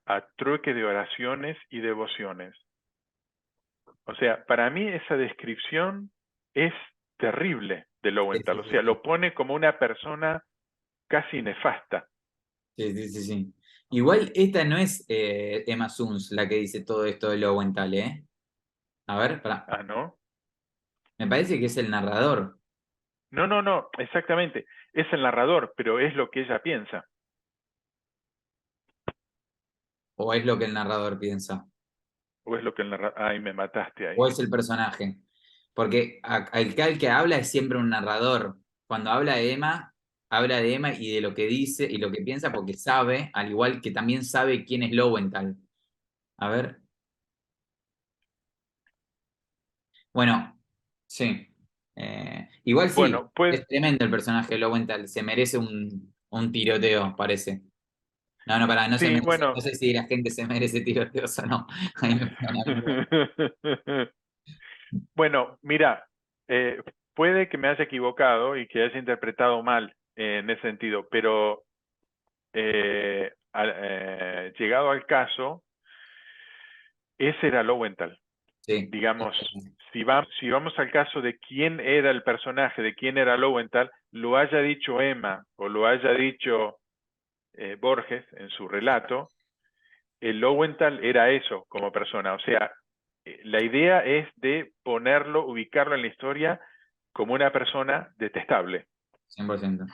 a trueque de oraciones y devociones. O sea, para mí esa descripción es terrible de sí, Lowenthal, sí, o sí, sea, sí, lo pone como una persona casi nefasta. sí, sí, sí, sí. Igual esta no es Emma Suns la que dice todo esto de Lowenthal, ¿eh? A ver, pará. Ah, ¿no? Me parece que es el narrador. No, no, no, exactamente. Es el narrador, pero es lo que ella piensa. ¿O es lo que el narrador piensa? ¿O es lo que el narrador... Ay, me mataste ¿O ahí. es el personaje? Porque el que habla es siempre un narrador. Cuando habla de Emma y de lo que dice y lo que piensa porque sabe, al igual que también sabe quién es Lowenthal. A ver. Bueno, sí. Igual sí, Bueno, pues es tremendo el personaje de Lowenthal. Se merece un tiroteo, parece. No, no, no se sí, merece. bueno. No sé si la gente se merece tiroteos o no. Ahí me fue una mierda. Bueno, mira, puede que me haya equivocado y que haya interpretado mal en ese sentido, pero llegado al caso, ese era Lowenthal. Sí. Digamos, si vamos al caso de quién era el personaje, de quién era Lowenthal, lo haya dicho Emma o lo haya dicho Borges en su relato, el Lowenthal era eso como persona. O sea, la idea es de ponerlo, ubicarlo en la historia como una persona detestable. 100%.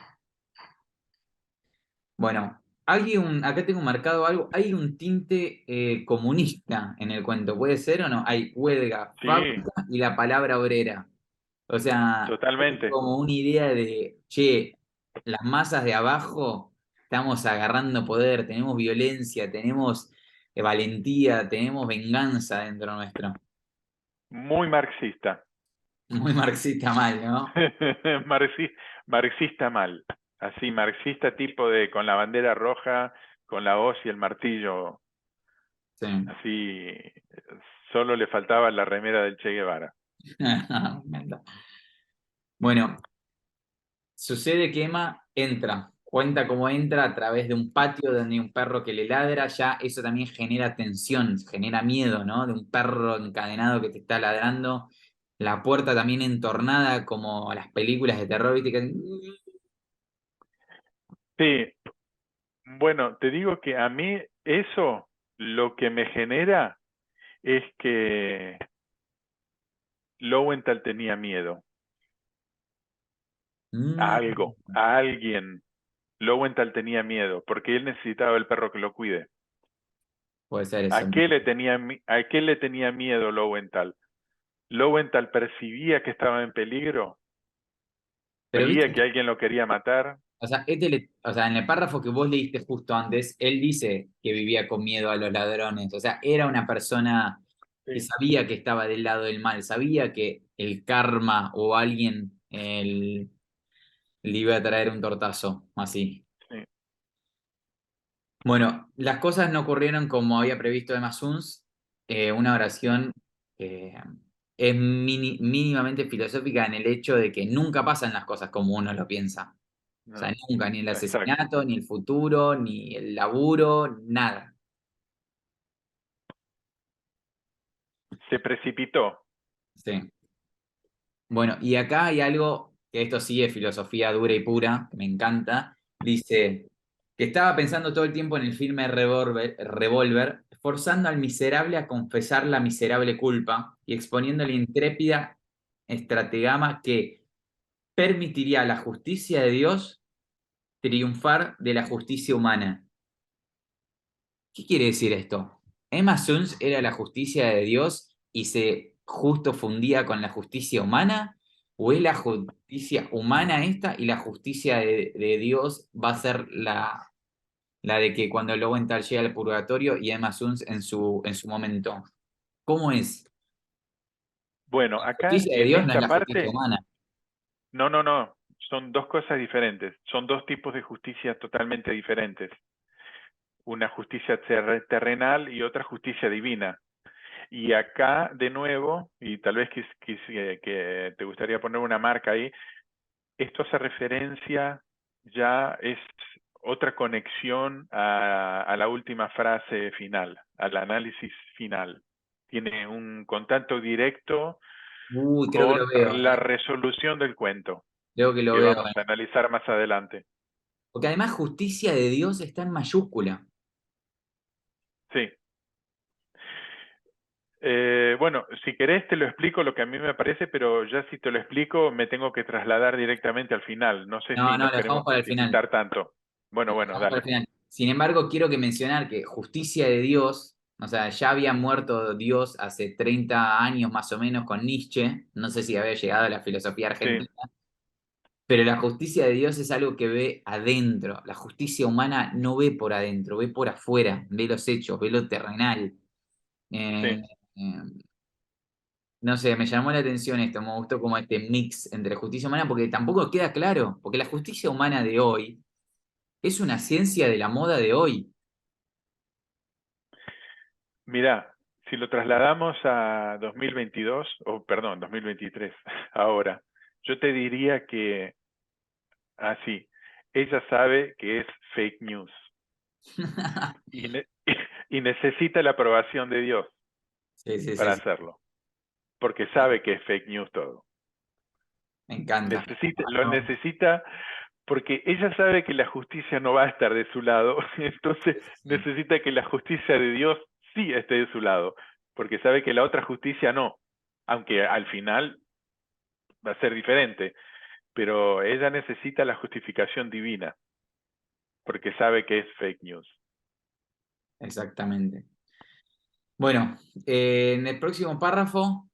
Bueno, acá tengo marcado algo, hay un tinte comunista en el cuento, ¿puede ser o no? Hay huelga, Sí, fábrica y la palabra obrera. O sea, hay totalmente. como una idea de, che, las masas de abajo estamos agarrando poder, tenemos violencia, tenemos valentía, tenemos venganza dentro nuestro. Muy marxista. Muy marxista mal, ¿no? Marxi- Marxista mal. Así, marxista tipo de con la bandera roja, con la hoz y el martillo. Sí. Así, solo le faltaba la remera del Che Guevara. Me encanta. Bueno, sucede que Emma entra, cuenta cómo entra a través de un patio donde hay un perro que le ladra, ya eso también genera tensión, genera miedo, ¿no? De un perro encadenado que te está ladrando, la puerta también entornada como las películas de terror, ¿viste? Sí, bueno, te digo que a mí eso lo que me genera es que Lowenthal tenía miedo a Mm, algo, a alguien. Lowenthal tenía miedo porque él necesitaba el perro que lo cuide. puede ser eso. ¿A qué le tenía miedo Lowenthal? Lowenthal percibía que estaba en peligro, Pero sabía viste, que alguien lo quería matar. o sea, o sea, en el párrafo que vos leíste justo antes, él dice que vivía con miedo a los ladrones. O sea, era una persona que Sí, sabía que estaba del lado del mal, sabía que el karma o alguien le iba a traer un tortazo, así. sí. Bueno, las cosas no ocurrieron como había previsto Emma Suns. Una oración eh, es mínimamente filosófica en el hecho de que nunca pasan las cosas como uno lo piensa. O sea, No, nunca, ni el exacto. asesinato, ni el futuro, ni el laburo, nada. Se precipitó. Sí. Bueno, y acá hay algo que esto sí es filosofía dura y pura, que me encanta. Dice que estaba pensando todo el tiempo en el filme Revolver, forzando al miserable a confesar la miserable culpa y exponiendo la intrépida estratagema que permitiría a la justicia de Dios triunfar de la justicia humana. ¿Qué quiere decir esto? ¿Emma Suns era la justicia de Dios y se justo fundía con la justicia humana? ¿O es la justicia humana esta y la justicia de Dios va a ser la de que cuando Lowenthal llega al purgatorio y Emma Suns en su momento? ¿Cómo es? Bueno, La acá justicia de en Dios no es esta la justicia parte, humana. no, no, no. Son dos cosas diferentes. Son dos tipos de justicia totalmente diferentes. Una justicia terrenal y otra justicia divina. Y acá, de nuevo, y tal vez que te gustaría poner una marca ahí, esto hace referencia, ya es otra conexión a la última frase final, al análisis final. Tiene un contacto directo Uy, creo que lo con veo, la resolución del cuento, creo que lo que veo. vamos a analizar más adelante. Porque además justicia de Dios está en mayúscula. Sí. Bueno, si querés te lo explico lo que a mí me parece, pero ya si te lo explico me tengo que trasladar directamente al final. No sé No, si no, nos lo dejamos queremos para el final. precipitar tanto. Bueno, Lo bueno, dejamos para el dale. final. Sin embargo, quiero que mencionar que justicia de Dios, o sea, ya había muerto Dios hace 30 años más o menos con Nietzsche, no sé si había llegado a la filosofía Sí, argentina, pero la justicia de Dios es algo que ve adentro. La justicia humana no ve por adentro, ve por afuera, ve los hechos, ve lo terrenal. Eh, sí. eh, no sé, me llamó la atención esto, me gustó como este mix entre justicia humana, porque tampoco queda claro, porque la justicia humana de hoy es una ciencia de la moda de hoy. Mirá, si lo trasladamos a 2022, o perdón, 2023, ahora, yo te diría que así, ella sabe que es fake news y, y necesita la aprobación de Dios Sí, sí, sí, para sí, hacerlo, porque sabe que es fake news todo. me encanta. Lo necesita porque ella sabe que la justicia no va a estar de su lado, entonces Sí, necesita que la justicia de Dios sí esté de su lado, porque sabe que la otra justicia no, aunque al final va a ser diferente, pero ella necesita la justificación divina, porque sabe que es fake news. exactamente. Bueno, en el próximo párrafo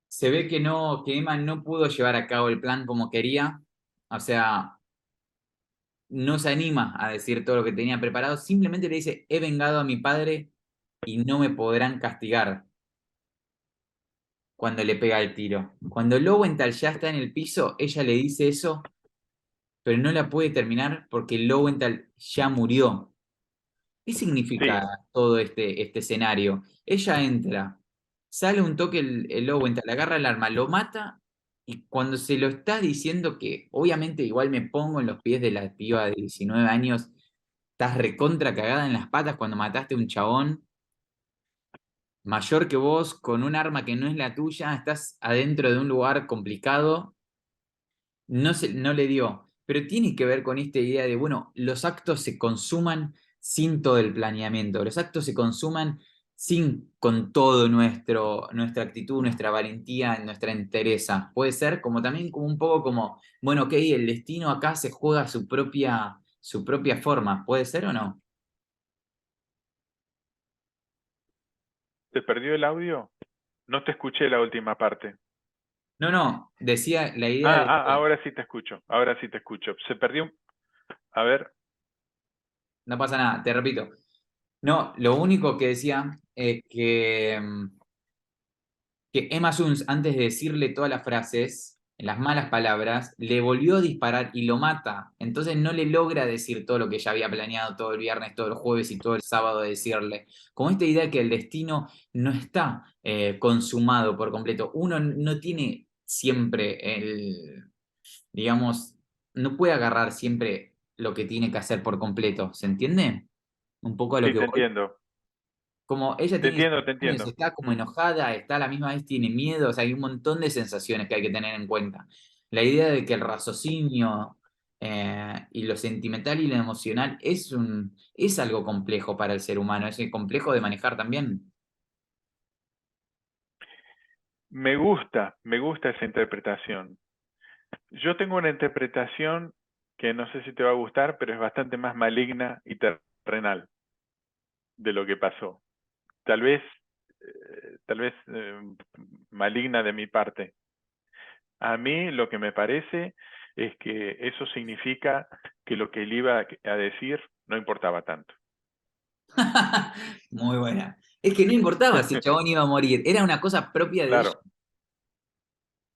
se ve que no, que Emma no pudo llevar a cabo el plan como quería. O sea, no se anima a decir todo lo que tenía preparado, simplemente le dice, he vengado a mi padre y no me podrán castigar cuando le pega el tiro. Cuando Lowenthal ya está en el piso, ella le dice eso, pero no la puede terminar porque Lowenthal ya murió. ¿Qué significa Sí, todo este escenario? Ella entra, sale un toque el Lowenthal, le agarra el arma, lo mata y cuando se lo está diciendo que obviamente igual me pongo en los pies de la piba de 19 años, estás recontra cagada en las patas cuando mataste a un chabón mayor que vos con un arma que no es la tuya, estás adentro de un lugar complicado, no le dio, pero tiene que ver con esta idea de, bueno, los actos se consuman sin todo el planeamiento, los actos se consuman sin con todo nuestra actitud, nuestra valentía, nuestra entereza. Puede ser como también como un poco como, bueno, ok, el destino acá se juega su propia forma, ¿puede ser o no? ¿te perdió el audio? No te escuché la última parte. No, no, decía la idea de que, Ahora sí te escucho, ahora sí te escucho. Se perdió, a ver, no pasa nada, te repito. No, lo único que decía es que Emma Suns, antes de decirle todas las frases, las malas palabras, le volvió a disparar y lo mata. Entonces no le logra decir todo lo que ya había planeado todo el viernes, todo el jueves y todo el sábado de decirle. Como esta idea que el destino no está consumado por completo. Uno no tiene siempre digamos, no puede agarrar siempre lo que tiene que hacer por completo. ¿Se entiende? Un poco a lo sí, que te voy. entiendo, Como ella te tiene entiendo, te sensaciones, entiendo. está como Mm. enojada, está a la misma vez tiene miedo, o sea, hay un montón de sensaciones que hay que tener en cuenta. La idea de que el raciocinio y lo sentimental y lo emocional es algo complejo para el ser humano, es complejo de manejar también. Me gusta esa interpretación. Yo tengo una interpretación que no sé si te va a gustar, pero es bastante más maligna y terrenal de lo que pasó. Tal vez maligna de mi parte. A mí lo que me parece es que eso significa que lo que él iba a decir no importaba tanto. Muy buena. Es que no importaba si el chabón iba a morir, era una cosa propia de ella. Claro,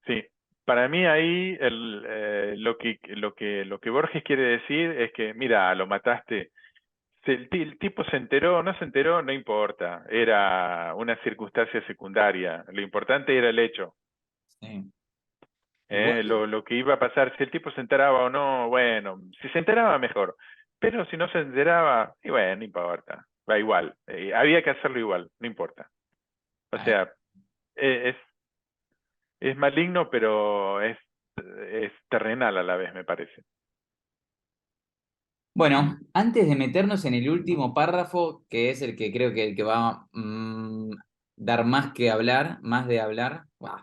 sí. Para mí ahí lo que Borges quiere decir es que, mira, lo mataste. Si el tipo se enteró o no se enteró, no importa. Era una circunstancia secundaria. Lo importante era el hecho. Sí. Igual, Lo que iba a pasar, si el tipo se enteraba o no, bueno, si se enteraba mejor. Pero si no se enteraba, y bueno, no importa. Va igual. Había que hacerlo igual, no importa. O ahí. sea, eh, es maligno, pero es terrenal a la vez, me parece. Bueno, antes de meternos en el último párrafo, que es el que creo que el que va a dar más que hablar, más de hablar, ¡guau!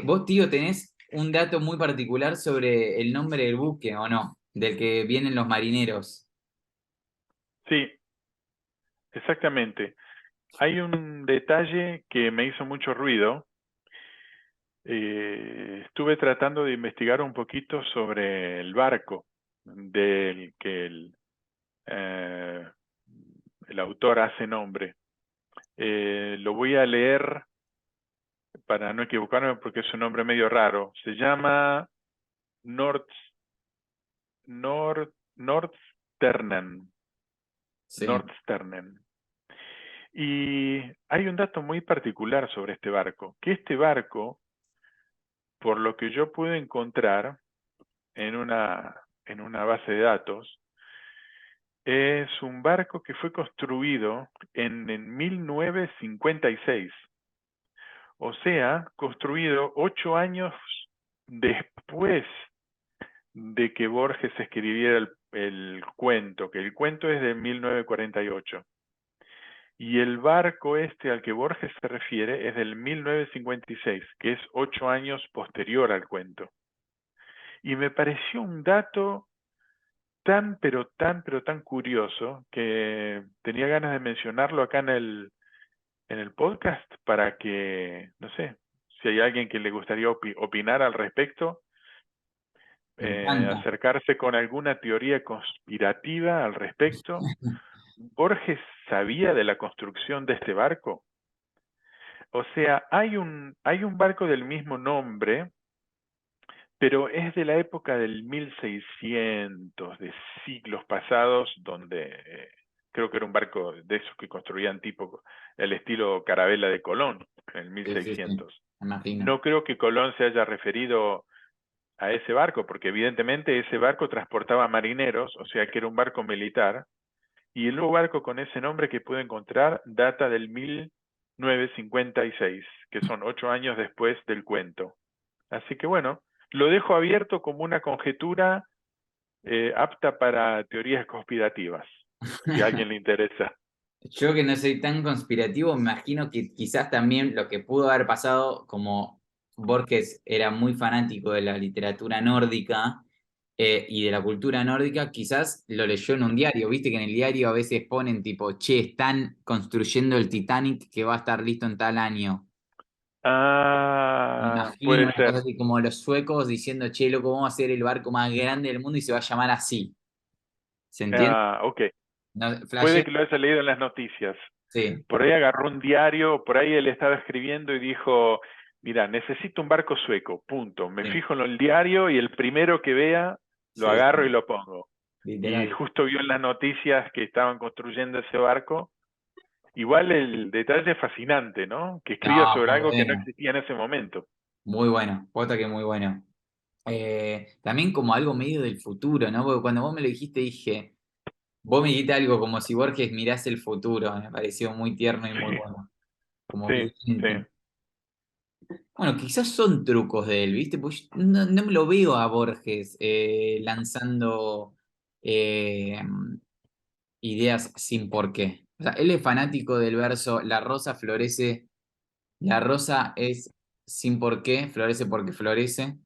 Vos, tío, tenés un dato muy particular sobre el nombre del buque, ¿o no? del que vienen los marineros. Sí, exactamente. Hay un detalle que me hizo mucho ruido. Estuve tratando de investigar un poquito sobre el barco del que eh, el autor hace nombre. Lo voy a leer para no equivocarme porque es un nombre medio raro. Se llama Nord, Nordsternen. Sí, Nordsternen. Y hay un dato muy particular sobre este barco, que este barco, por lo que yo pude encontrar en una base de datos, es un barco que fue construido en 1956. O sea, construido 8 años después de que Borges escribiera el cuento, que el cuento es de 1948. Y el barco este al que Borges se refiere es del 1956, que es 8 años posterior al cuento. Y me pareció un dato tan, pero tan curioso que tenía ganas de mencionarlo acá en el podcast para que, no sé, si hay alguien que le gustaría opinar al respecto, me encanta. acercarse con alguna teoría conspirativa al respecto. ¿Borges sabía de la construcción de este barco? O sea, hay un barco del mismo nombre, pero es de la época del 1600, de siglos pasados, donde creo que era un barco de esos que construían tipo el estilo Carabela de Colón, en el Sí, sí, sí, 1600. me imagino. No creo que Colón se haya referido a ese barco, porque evidentemente ese barco transportaba marineros, o sea que era un barco militar, y el nuevo barco con ese nombre que pude encontrar data del 1956, que son 8 años después del cuento. Así que bueno, lo dejo abierto como una conjetura apta para teorías conspirativas, si a alguien le interesa. Yo que no soy tan conspirativo, me imagino que quizás también lo que pudo haber pasado, como Borges era muy fanático de la literatura nórdica y de la cultura nórdica, quizás lo leyó en un diario. Viste que en el diario a veces ponen tipo, che, están construyendo el Titanic que va a estar listo en tal año. Me imagino Puede una cosa ser. así como los suecos diciendo, che, loco, vamos a hacer el barco más grande del mundo y se va a llamar así. ¿Se entiende? Ok. No, Puede flashé, que lo haya leído en las noticias. sí, Por ahí agarró un diario, por ahí él estaba escribiendo y dijo, mira, necesito un barco sueco, punto. Me sí, fijo en el diario y el primero que vea lo sí, agarro y sí, lo pongo. Y literal. justo vio en las noticias que estaban construyendo ese barco. Igual el detalle es fascinante, ¿no? Que escriba No, sobre muy algo que no bueno, existía en ese momento. muy bueno, posta que muy bueno. También como algo medio del futuro, ¿no? Porque cuando vos me lo dijiste dije, vos me dijiste algo como si Borges mirase el futuro, me pareció muy tierno y muy Sí, bueno, como sí, sí. vidente. Bueno, quizás son trucos de él, ¿viste? Pues yo no me lo veo a Borges lanzando eh, ideas sin por qué. O sea, él es fanático del verso, la rosa florece, la rosa es sin por qué, florece porque florece.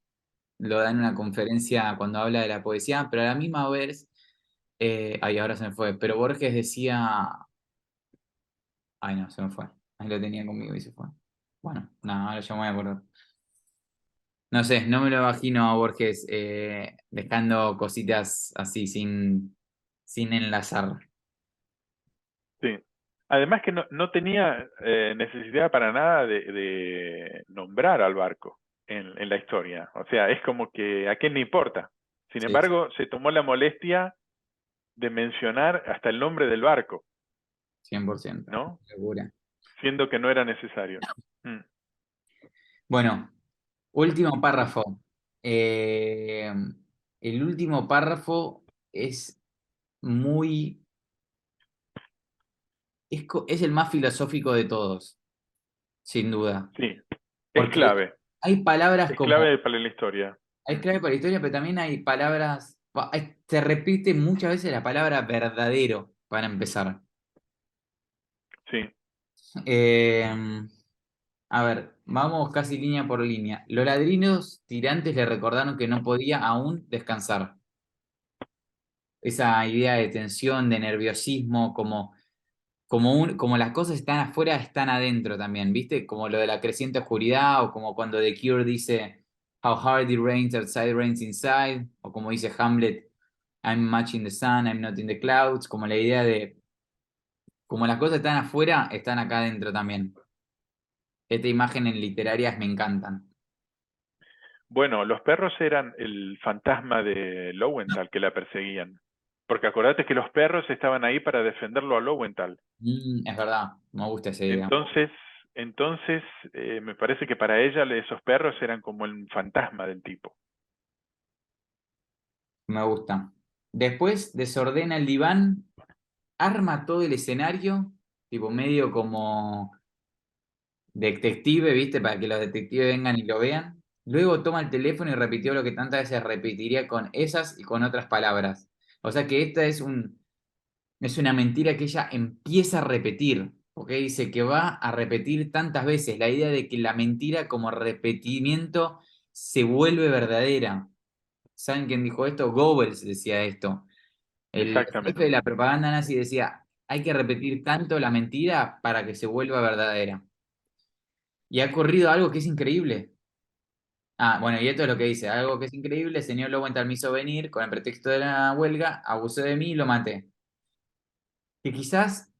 Lo da en una conferencia cuando habla de la poesía, pero a la misma vez, ay, ahora se me fue, pero Borges decía, ay no, se me fue, ahí lo tenía conmigo y se fue. Bueno, nada, ahora ya me voy a acordar. No sé, no me lo imagino a Borges dejando cositas así sin enlazar. Sí. Además que no tenía necesidad para nada de nombrar al barco en la historia. O sea, es como que a quién le importa. Sin Sí, sí, embargo, se tomó la molestia de mencionar hasta el nombre del barco, 100%, ¿no? segura. Siendo que no era necesario. Mm, Bueno, último párrafo. Eh, el último párrafo es muy es el más filosófico de todos, sin duda. sí, Porque hay palabras es como, clave para la historia. hay Mm, clave para la historia, pero también hay palabras, se repite muchas veces la palabra verdadero para empezar. sí, Eh, a ver, vamos casi línea por línea. Los ladrinos tirantes le recordaron que no podía aún descansar. esa idea de tensión, de nerviosismo, como las cosas están afuera, están adentro también, ¿viste? Como lo de la creciente oscuridad, o como cuando The Cure dice, How hard it rains outside rains inside, o como dice Hamlet, I'm much in the sun, I'm not in the clouds, como la idea de, como las cosas están afuera, están acá adentro también. Esta imagen en literarias me encantan. Bueno, los perros eran el fantasma de Lowenthal que la perseguían. Porque acordate que los perros estaban ahí para defenderlo a Lowenthal. Es verdad, me gusta esa idea. Entonces, entonces me parece que para ella esos perros eran como el fantasma del tipo. Me gusta. Después desordena el diván, arma todo el escenario, tipo medio como detective, ¿viste? Para que los detectives vengan y lo vean. Luego toma el teléfono y repitió lo que tantas veces repetiría con esas y con otras palabras. O sea que esta es una mentira que ella empieza a repetir, porque dice que va a repetir tantas veces. La idea de que la mentira como repetimiento se vuelve verdadera. ¿Saben quién dijo esto? Goebbels decía esto. El jefe Exactamente. de la propaganda nazi decía, hay que repetir tanto la mentira para que se vuelva verdadera. Y ha ocurrido algo que es increíble. Ah, bueno, y esto es lo que dice, algo que es increíble, el señor Lowenthal me hizo venir con el pretexto de la huelga, abusó de mí y lo maté. Que quizás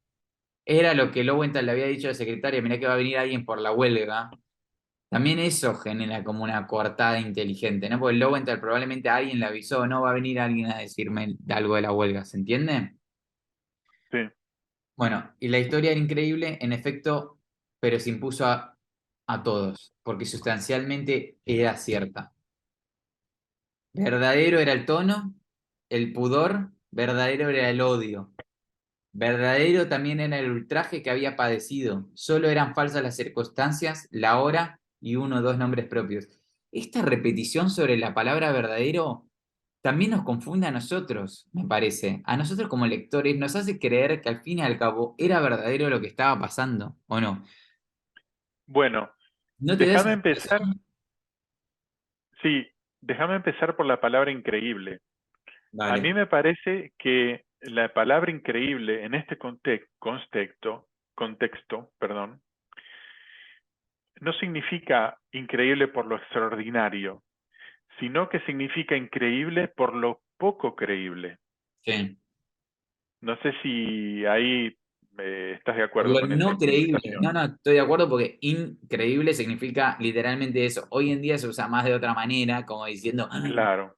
era lo que Lowenthal le había dicho a la secretaria, mirá que va a venir alguien por la huelga. También eso genera como una coartada inteligente, ¿no? Porque Lowenthal probablemente a alguien le avisó, no va a venir alguien a decirme algo de la huelga, ¿se entiende? Sí. Bueno, y la historia era increíble, en efecto, pero se impuso a todos, porque sustancialmente era cierta. Verdadero era el tono, el pudor, verdadero era el odio. Verdadero también era el ultraje que había padecido. Solo eran falsas las circunstancias, la hora y uno o dos nombres propios. Esta repetición sobre la palabra verdadero también nos confunde a nosotros, me parece. A nosotros como lectores nos hace creer que al fin y al cabo era verdadero lo que estaba pasando, ¿o no? Bueno, ¿No te da esa déjame empezar, sensación? sí, déjame empezar por la palabra increíble. A mí Vale, me parece que la palabra increíble en este contexto, perdón, no significa increíble por lo extraordinario, sino que significa increíble por lo poco creíble. sí. No sé si ahí estás de Por acuerdo lo con esa no creíble. interpretación. No, no, estoy de acuerdo porque increíble significa literalmente eso. Hoy en día se usa más de otra manera, como diciendo, "Ah", Claro,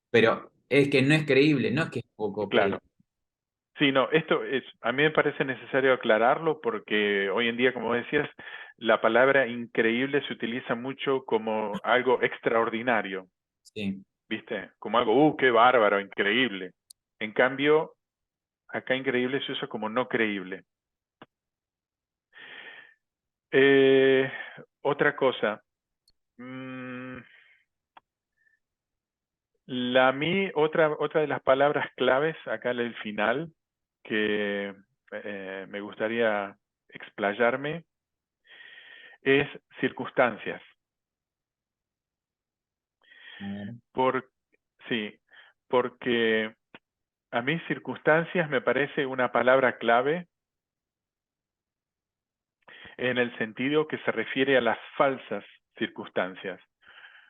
pero es que no es creíble, no es que es poco creíble. claro. Sí, no, esto es, a mí me parece necesario aclararlo porque hoy en día, como decías, la palabra increíble se utiliza mucho como algo extraordinario, Sí. ¿viste? Como algo, qué bárbaro, increíble. En cambio, acá increíble se usa como no creíble. Eh, otra cosa, mm, otra de las palabras claves acá en el final que me gustaría explayarme es circunstancias. A ver. Por, sí, porque a mí circunstancias me parece una palabra clave en el sentido que se refiere a las falsas circunstancias.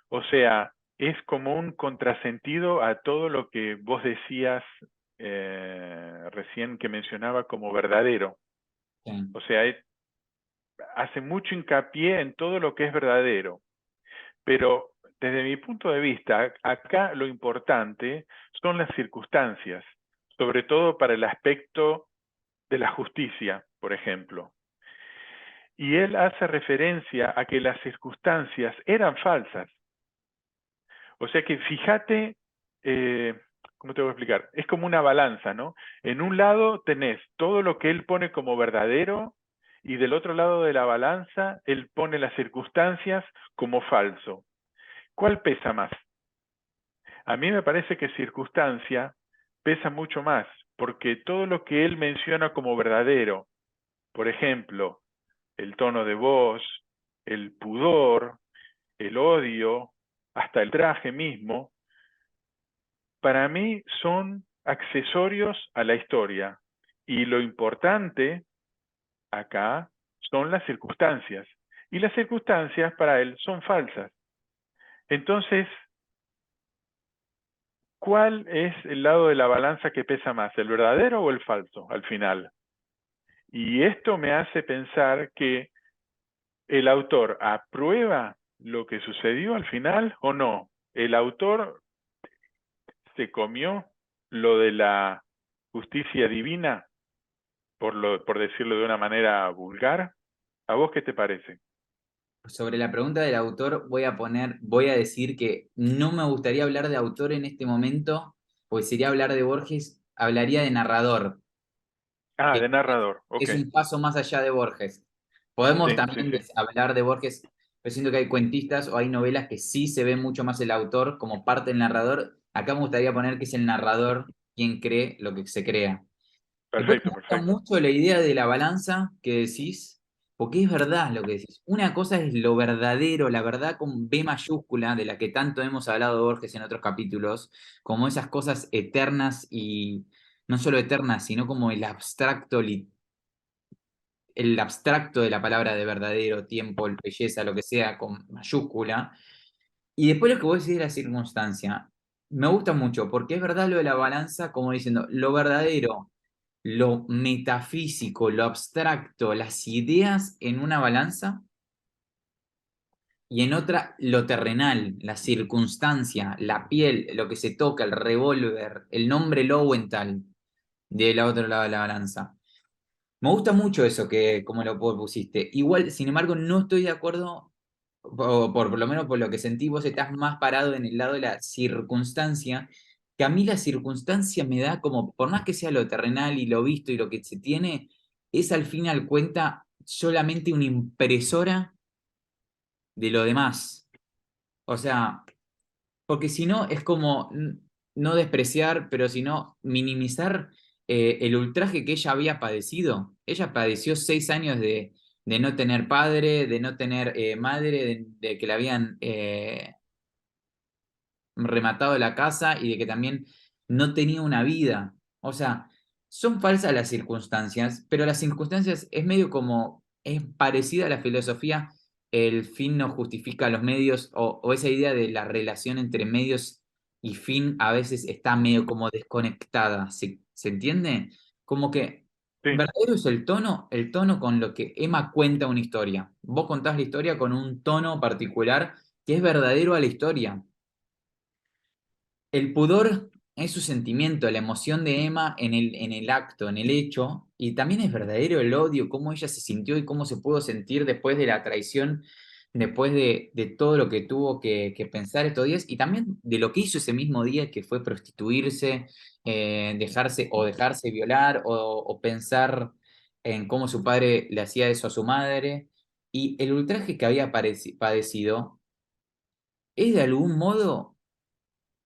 O sea, es como un contrasentido a todo lo que vos decías recién que mencionaba como verdadero. Sí. O sea, hace mucho hincapié en todo lo que es verdadero. Pero desde mi punto de vista, acá lo importante son las circunstancias, sobre todo para el aspecto de la justicia, por ejemplo. Y él hace referencia a que las circunstancias eran falsas. O sea que fíjate, ¿cómo te voy a explicar? Es como una balanza, ¿no? En un lado tenés todo lo que él pone como verdadero y del otro lado de la balanza él pone las circunstancias como falso. ¿Cuál pesa más? A mí me parece que circunstancia pesa mucho más, porque todo lo que él menciona como verdadero, por ejemplo, el tono de voz, el pudor, el odio, hasta el traje mismo, para mí son accesorios a la historia. Y lo importante acá son las circunstancias. Y las circunstancias para él son falsas. Entonces, ¿cuál es el lado de la balanza que pesa más, el verdadero o el falso al final? Y esto me hace pensar que el autor aprueba lo que sucedió al final o no. El autor se comió lo de la justicia divina, por decirlo de una manera vulgar. ¿A vos qué te parece? Sobre la pregunta del autor, voy a decir que no me gustaría hablar de autor en este momento, pues sería hablar de Borges, hablaría de narrador, Ah, que de narrador, ok. es un paso más allá de Borges. Podemos Sí, sí, también sí, hablar de Borges, yo siento que hay cuentistas o hay novelas que sí se ve mucho más el autor como parte del narrador. Acá me gustaría poner que es el narrador quien cree lo que se crea. Después me perfecto, gusta perfecto. mucho la idea de la balanza que decís, porque es verdad lo que decís. Una cosa es lo verdadero, la verdad con B mayúscula, de la que tanto hemos hablado de Borges en otros capítulos, como esas cosas eternas y no solo eternas, sino como el abstracto de la palabra de verdadero, tiempo, belleza, lo que sea, con mayúscula. Y después lo que vos decís de la circunstancia, me gusta mucho, porque es verdad lo de la balanza, como diciendo, lo verdadero, lo metafísico, lo abstracto, las ideas en una balanza y en otra lo terrenal, la circunstancia, la piel, lo que se toca, el revólver, el nombre Lowenthal del otro lado de la balanza. Me gusta mucho eso que como lo pusiste. Igual, sin embargo, no estoy de acuerdo, por lo menos por lo que sentí, vos estás más parado en el lado de la circunstancia, que a mí la circunstancia me da como, por más que sea lo terrenal y lo visto y lo que se tiene, es al final cuenta solamente una impresora de lo demás. O sea, porque si no, es como no despreciar, pero sino minimizar el ultraje que ella había padecido. Ella padeció 6 años de no tener padre, de no tener madre, de que la habían rematado la casa y de que también no tenía una vida. O sea, son falsas las circunstancias, pero las circunstancias es medio como, es parecida a la filosofía, el fin no justifica los medios, o esa idea de la relación entre medios y fin a veces está medio como desconectada. ¿Se entiende? Como que Sí, verdadero es el tono con lo que Emma cuenta una historia. Vos contás la historia con un tono particular que es verdadero a la historia. El pudor es su sentimiento, la emoción de Emma en el acto, en el hecho, y también es verdadero el odio, cómo ella se sintió y cómo se pudo sentir después de la traición, después de todo lo que tuvo que pensar estos días, y también de lo que hizo ese mismo día, que fue prostituirse, dejarse violar, o pensar en cómo su padre le hacía eso a su madre, y el ultraje que había padecido es de algún modo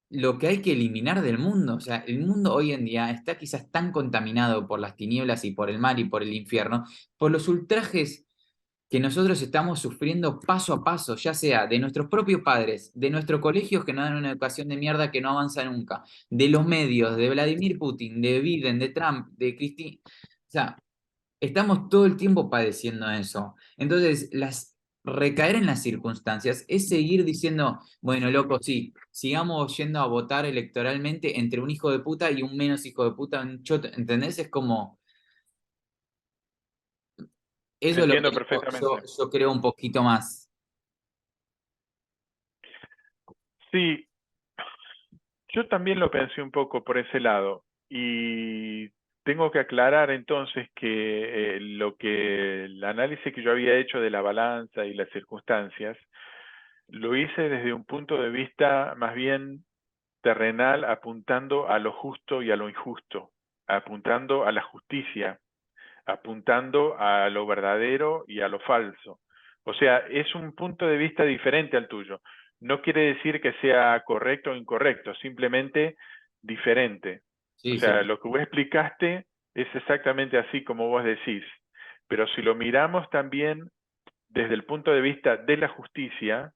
lo que hay que eliminar del mundo. O sea, el mundo hoy en día está quizás tan contaminado por las tinieblas y por el mal y por el infierno, por los ultrajes que nosotros estamos sufriendo paso a paso, ya sea de nuestros propios padres, de nuestros colegios que nos dan una educación de mierda que no avanza nunca, de los medios, de Vladimir Putin, de Biden, de Trump, de Cristina. O sea, estamos todo el tiempo padeciendo eso. Entonces, recaer en las circunstancias es seguir diciendo, bueno, loco, sí, sigamos yendo a votar electoralmente entre un hijo de puta y un menos hijo de puta, un choto, ¿entendés? Es como, eso es lo que entiendo perfectamente. yo creo un poquito más. Sí, yo también lo pensé un poco por ese lado y tengo que aclarar entonces que el análisis que yo había hecho de la balanza y las circunstancias lo hice desde un punto de vista más bien terrenal, apuntando a lo justo y a lo injusto, apuntando a la justicia, apuntando a lo verdadero y a lo falso. O sea, es un punto de vista diferente al tuyo. No quiere decir que sea correcto o incorrecto, simplemente diferente. O Sí, sea, sí. lo que vos explicaste es exactamente así como vos decís. Pero si lo miramos también desde el punto de vista de la justicia,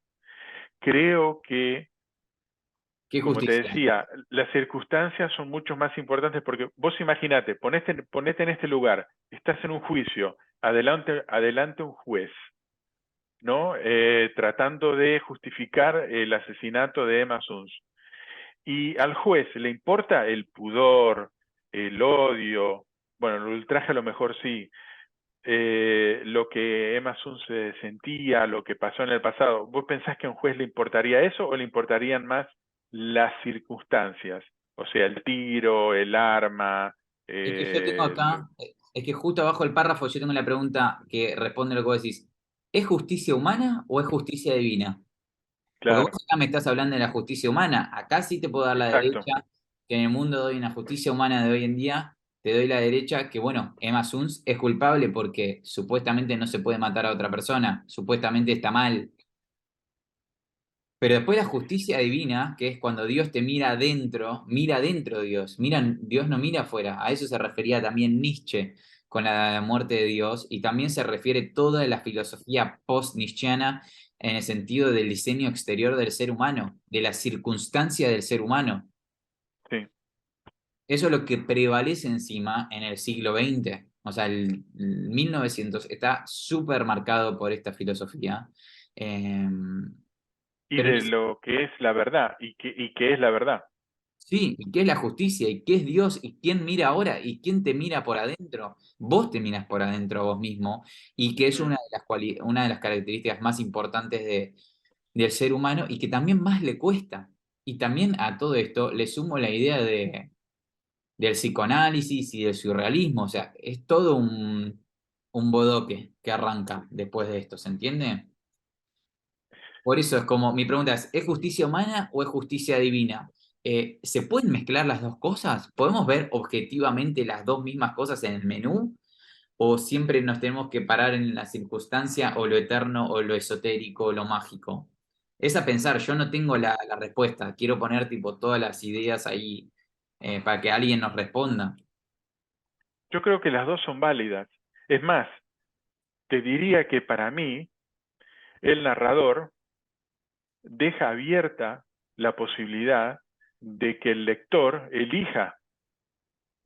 creo que ¿Qué Como te justicia? decía, las circunstancias son mucho más importantes porque vos imaginate, ponete en este lugar, estás en un juicio, adelante un juez, ¿no? Tratando de justificar el asesinato de Emma Suns. Y al juez le importa el pudor, el odio, bueno, el ultraje a lo mejor sí, lo que Emma Suns sentía, lo que pasó en el pasado. ¿Vos pensás que a un juez le importaría eso o le importarían más las circunstancias? O sea, el tiro, el arma, Es que yo tengo eh, acá, es que justo abajo del párrafo yo tengo la pregunta que responde lo que vos decís. ¿Es justicia humana o es justicia divina? Porque vos claro, acá me estás hablando de la justicia humana. Acá sí te puedo dar la exacto, derecha, que en el mundo doy una justicia humana de hoy en día, te doy la derecha que, bueno, Emma Suns es culpable porque supuestamente no se puede matar a otra persona, supuestamente está mal. Pero después la justicia divina, que es cuando Dios te mira adentro Dios, Dios no mira afuera. A eso se refería también Nietzsche con la muerte de Dios, y también se refiere toda la filosofía post-nietzscheana en el sentido del diseño exterior del ser humano, de la circunstancia del ser humano. sí. Eso es lo que prevalece encima en el siglo XX. O sea, el 1900 está súper marcado por esta filosofía. Eh, Y pero en de lo que es la verdad, y qué es la verdad. Sí, ¿y qué es la justicia? ¿Y qué es Dios? ¿Y quién mira ahora? ¿Y quién te mira por adentro? Vos te miras por adentro vos mismo, y que es Mm, una de las características más importantes del ser humano y que también más le cuesta. Y también a todo esto le sumo la idea del psicoanálisis y del surrealismo. O sea, es todo un bodoque que arranca después de esto, ¿se entiende? Por eso es como, mi pregunta ¿es justicia humana o es justicia divina? ¿Se pueden mezclar las dos cosas? ¿Podemos ver objetivamente las dos mismas cosas en el menú? ¿O siempre nos tenemos que parar en la circunstancia o lo eterno o lo esotérico o lo mágico? Es a pensar, yo no tengo la respuesta, quiero poner tipo todas las ideas ahí para que alguien nos responda. yo creo que las dos son válidas. Es más, te diría que para mí, el narrador deja abierta la posibilidad de que el lector elija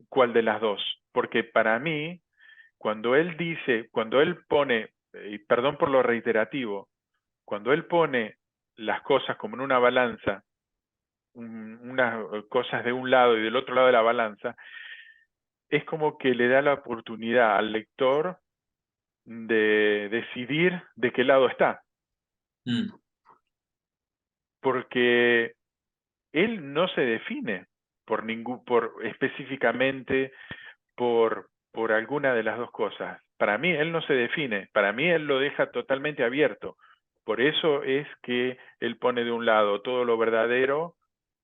cuál de las dos. Porque para mí, cuando él pone, y perdón por lo reiterativo, cuando él pone las cosas como en una balanza, unas cosas de un lado y del otro lado de la balanza, es como que le da la oportunidad al lector de decidir de qué lado está. Mm, Porque él no se define por específicamente por alguna de las dos cosas. Para mí él no se define, para mí él lo deja totalmente abierto. Por eso es que él pone de un lado todo lo verdadero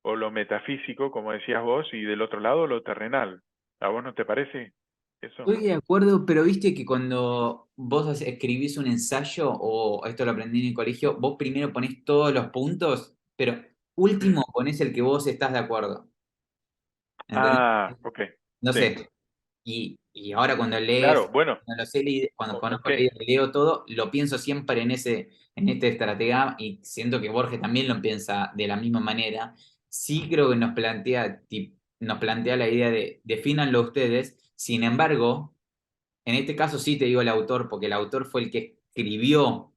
o lo metafísico, como decías vos, y del otro lado lo terrenal. ¿A vos no te parece eso? Estoy de acuerdo, pero viste que cuando vos escribís un ensayo, o esto lo aprendí en el colegio, vos primero ponés todos los puntos, pero Mm. último ponés el que vos estás de acuerdo. ¿Entendés? Ah, ok, No sí. sé. Y ahora cuando lees, Claro, bueno, cuando lo sé, cuando conozco ok. la idea y leo todo, lo pienso siempre en este estratega, y siento que Borges también lo piensa de la misma manera. Sí creo que nos plantea la idea de defínanlo ustedes. Sin embargo, en este caso sí te digo el autor, porque el autor fue el que escribió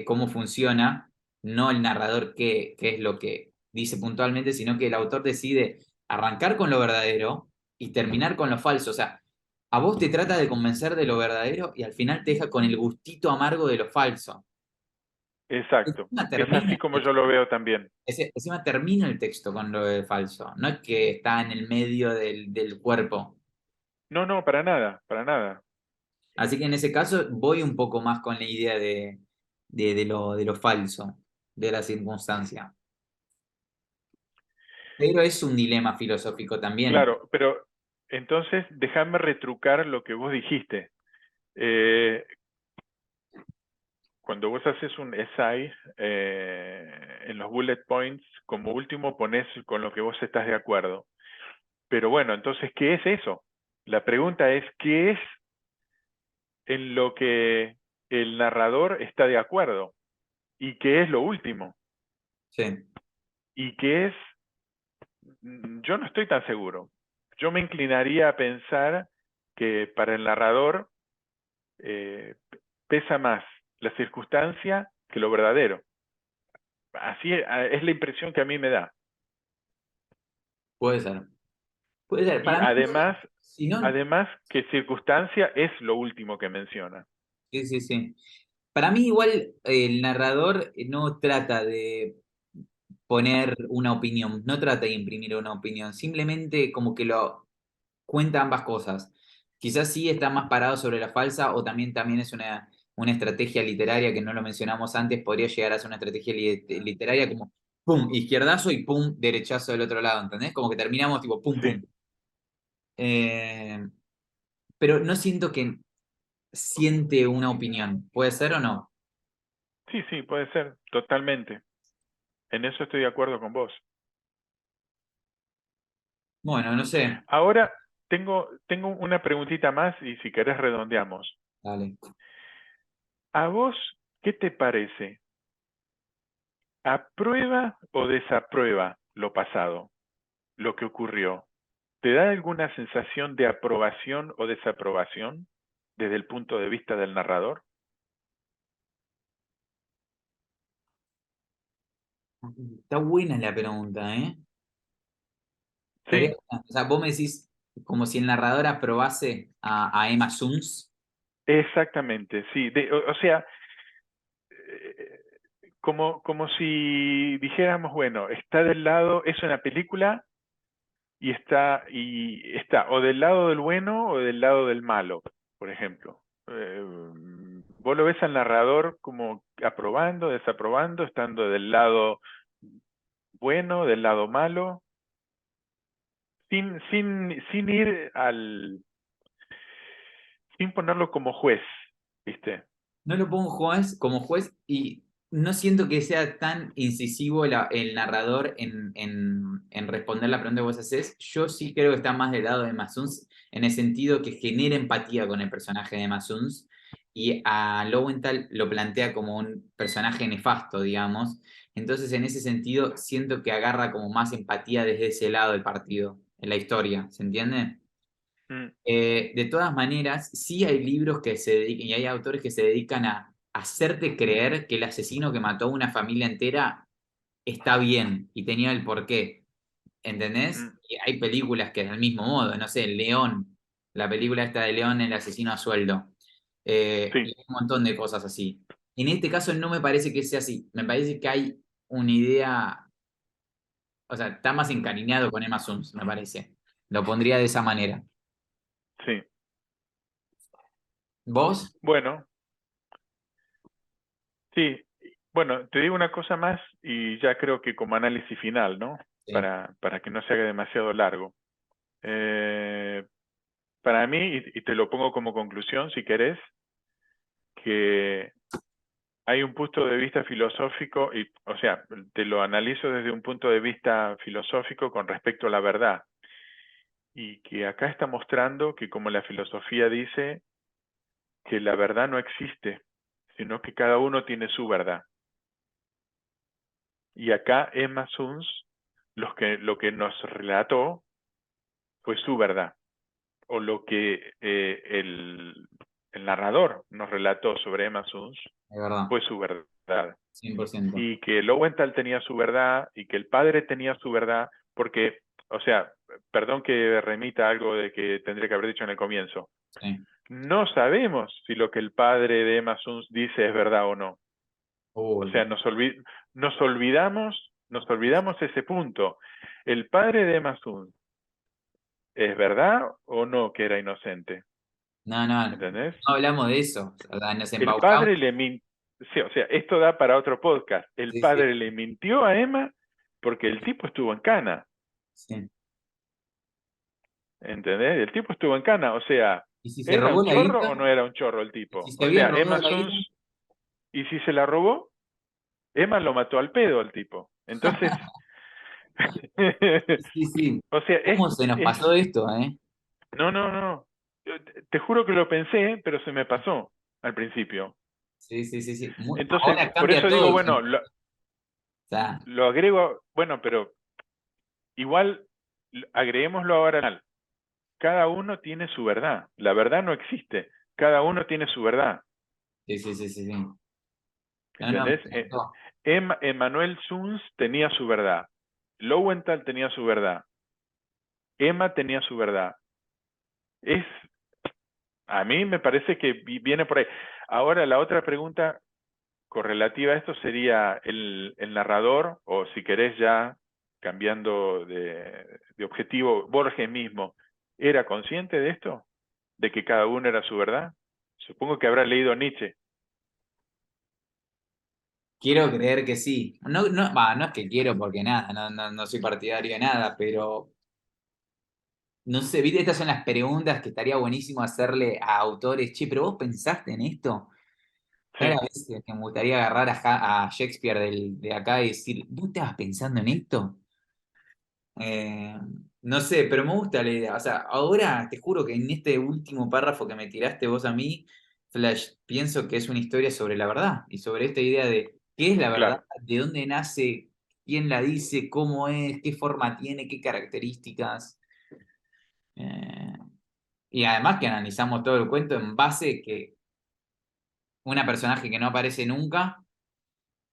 cómo funciona, no el narrador qué es lo que dice puntualmente, sino que el autor decide arrancar con lo verdadero y terminar con lo falso. O sea, a vos te trata de convencer de lo verdadero y al final te deja con el gustito amargo de lo falso. Exacto. Encima Es termina así el como yo texto, lo veo también. encima termina el texto con lo de falso, no es que está en el medio del cuerpo. No, no, para nada, para nada. Así que en ese caso voy un poco más con la idea de lo falso, de la circunstancia. Pero es un dilema filosófico también. Claro, pero entonces déjame retrucar lo que vos dijiste. Eh, Cuando vos haces un essay, en los bullet points, como último pones con lo que vos estás de acuerdo. Pero bueno, entonces, ¿qué es eso? La pregunta es, ¿qué es en lo que el narrador está de acuerdo? ¿Y qué es lo último? Sí. ¿Y qué es Yo no estoy tan seguro. Yo me inclinaría a pensar que para el narrador pesa más la circunstancia que lo verdadero. Así es la impresión que a mí me da. Puede ser. Puede ser. Y Para mí, si no, además que circunstancia es lo último que menciona. sí, sí, sí. Para mí igual el narrador no trata de poner una opinión, no trata de imprimir una opinión, simplemente como que lo cuenta ambas cosas. Quizás sí está más parado sobre la falsa o también es una estrategia literaria que no lo mencionamos antes, podría llegar a ser una estrategia literaria como pum, izquierdazo y pum, derechazo del otro lado, ¿entendés? Como que terminamos tipo pum, Sí, pum. Eh, pero no siento que siente una opinión, ¿puede ser o no? sí, sí, puede ser, totalmente. En eso estoy de acuerdo con vos. Bueno, no sé. Ahora tengo una preguntita más y si querés redondeamos. Dale. ¿A vos qué te parece? ¿Aprueba o desaprueba lo pasado, lo que ocurrió? ¿Te da alguna sensación de aprobación o desaprobación desde el punto de vista del narrador? Está buena la pregunta, ¿eh? Estaría Sí, buena. O sea, vos me decís como si el narrador aprobase a Emma Suns. exactamente, sí. O sea, eh, como si dijéramos, bueno, está del lado, es una película y está o del lado del bueno o del lado del malo, por ejemplo. Vos lo ves al narrador como aprobando, desaprobando, estando del lado bueno, del lado malo, sin ir sin ponerlo como juez, ¿viste? No lo pongo como juez y no siento que sea tan incisivo el narrador en responder la pregunta que vos haces. Yo sí creo que está más del lado de Masuns en el sentido que genera empatía con el personaje de Masuns y a Lowenthal lo plantea como un personaje nefasto, digamos. Entonces, en ese sentido, siento que agarra como más empatía desde ese lado del partido, en la historia, ¿se entiende? Mm, De todas maneras, sí hay libros que se dedican y hay autores que se dedican a hacerte creer que el asesino que mató a una familia entera está bien y tenía el porqué, ¿entendés? mm, Y hay películas que del mismo modo, no sé, León, la película esta de León, el asesino a sueldo, y sí, un montón de cosas así. En este caso no me parece que sea así, me parece que hay una idea, o sea, está más encariñado con Emma Suns, me parece. Lo pondría de esa manera. sí. ¿Vos? Bueno, sí. Bueno, te digo una cosa más y ya creo que como análisis final, ¿no? Sí. Para que no se haga demasiado largo. Eh, para mí, y te lo pongo como conclusión si querés, que hay un punto de vista filosófico, y, o sea, te lo analizo desde un punto de vista filosófico con respecto a la verdad, y que acá está mostrando que como la filosofía dice, que la verdad no existe, sino que cada uno tiene su verdad. Y acá Emma Suns, lo que nos relató fue su verdad, o lo que el narrador nos relató sobre Emma Suns De verdad, fue su verdad. 100%. Y que Lowenthal tenía su verdad y que el padre tenía su verdad, porque, o sea, perdón que remita algo de que tendría que haber dicho en el comienzo, Sí. no sabemos si lo que el padre de Emma Suns dice es verdad o no. O Uy, sea, nos olvidamos ese punto. ¿El padre de Emma Suns es verdad o no que era inocente? no, no, no ¿Entendés? hablamos de eso. O sea, nos El embaucamos. padre le mintió, sí, o sea, esto da para otro podcast. El Sí, sí, padre le mintió a Emma porque el tipo estuvo en cana. sí. ¿Entendés? El tipo estuvo en cana, o sea, ¿Y si se ¿era un robó la chorro o guita? no era un chorro el ¿Y si tipo? se O había sea, robado Emma la guita? Suns, ¿y si se la robó? Emma lo mató al pedo al tipo. Entonces, Sí, sí. o sea, ¿Cómo se nos es, pasó esto, eh? no, no, no. Yo te juro que lo pensé, pero se me pasó al principio. Sí, sí, sí, sí. Entonces, Ahora por cambia eso todo digo, eso. bueno, O sea, lo agrego, bueno, pero igual, agreguémoslo ahora al cada uno tiene su verdad. La verdad no existe. Cada uno tiene su verdad. Sí, sí, sí, sí, sí. No, no, me ¿Entendés? encantó. Emanuel Suns tenía su verdad. Lowenthal tenía su verdad. Emma tenía su verdad. Es, a mí me parece que viene por ahí. Ahora, la otra pregunta correlativa a esto sería el narrador, o si querés ya cambiando de objetivo, Borges mismo, ¿era consciente de esto? ¿De que cada uno era su verdad? Supongo que habrá leído Nietzsche. Quiero creer que sí. No, no, va, no es que quiero porque nada, no, no, no soy partidario de nada, pero no sé, viste, estas son las preguntas que estaría buenísimo hacerle a autores. Che, pero vos pensaste en esto. Sí, Cada vez que me gustaría agarrar a Shakespeare de acá y decir, ¿vos estabas pensando en esto? Eh, no sé, pero me gusta la idea. O sea, ahora te juro que en este último párrafo que me tiraste vos a mí, Flash, pienso que es una historia sobre la verdad y sobre esta idea de qué es la verdad, claro. de dónde nace, quién la dice, cómo es, qué forma tiene, qué características. Eh, y además que analizamos todo el cuento en base que una personaje que no aparece nunca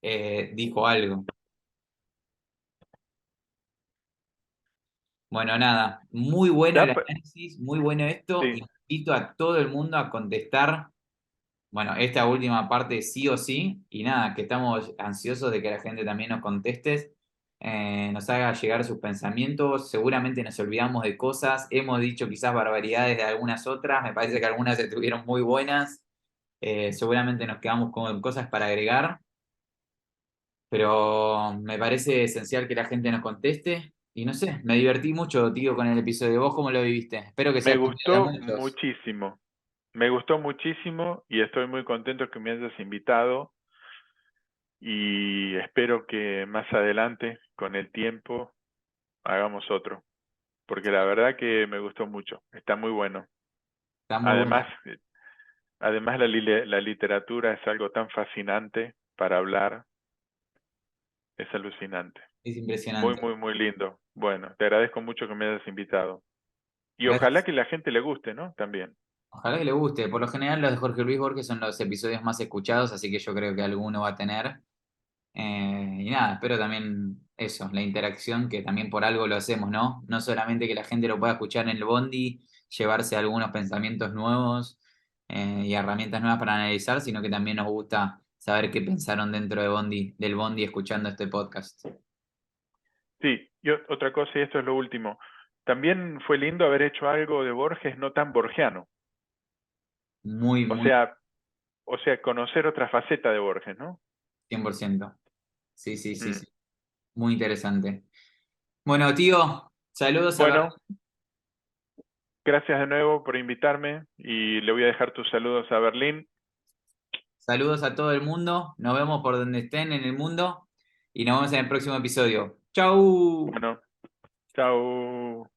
dijo algo. Bueno, nada, muy bueno Da el pa- análisis, muy bueno esto. sí, Invito a todo el mundo a contestar, bueno, esta última parte sí o sí. Y nada, que estamos ansiosos de que la gente también nos conteste, nos haga llegar sus pensamientos. Seguramente nos olvidamos de cosas, hemos dicho quizás barbaridades de algunas otras, me parece que algunas estuvieron muy buenas. Seguramente nos quedamos con cosas para agregar. Pero me parece esencial que la gente nos conteste. Y no sé, me divertí mucho, tío, con el episodio. ¿Vos cómo lo viviste? Espero que sea me el primero gustó de muchos. muchísimo. Me gustó muchísimo y estoy muy contento que me hayas invitado y espero que más adelante, con el tiempo, hagamos otro, porque la verdad que me gustó mucho. Está muy bueno. Está muy bueno, Además, además la literatura es algo tan fascinante para hablar, es alucinante. es Muy, impresionante. muy, muy lindo. Bueno, te agradezco mucho que me hayas invitado. Y ojalá Gracias. que la gente le guste, ¿no? También. Ojalá que le guste. Por lo general, los de Jorge Luis Borges son los episodios más escuchados, así que yo creo que alguno va a tener. Y nada, espero también eso, la interacción, que también por algo lo hacemos, ¿no? No solamente que la gente lo pueda escuchar en el Bondi, llevarse algunos pensamientos nuevos y herramientas nuevas para analizar, sino que también nos gusta saber qué pensaron dentro de Bondi, del Bondi escuchando este podcast. Sí, y otra cosa, y esto es lo último. También fue lindo haber hecho algo de Borges no tan borgiano. Muy, O muy sea, o sea, conocer otra faceta de Borges, ¿no? 100%. Sí, sí, sí, Mm. sí. Muy interesante. Bueno, tío, saludos a Bueno, gracias de nuevo por invitarme y le voy a dejar tus saludos a Berlín. Saludos a todo el mundo. Nos vemos por donde estén en el mundo y nos vemos en el próximo episodio. ¡Chau! Bueno, chao.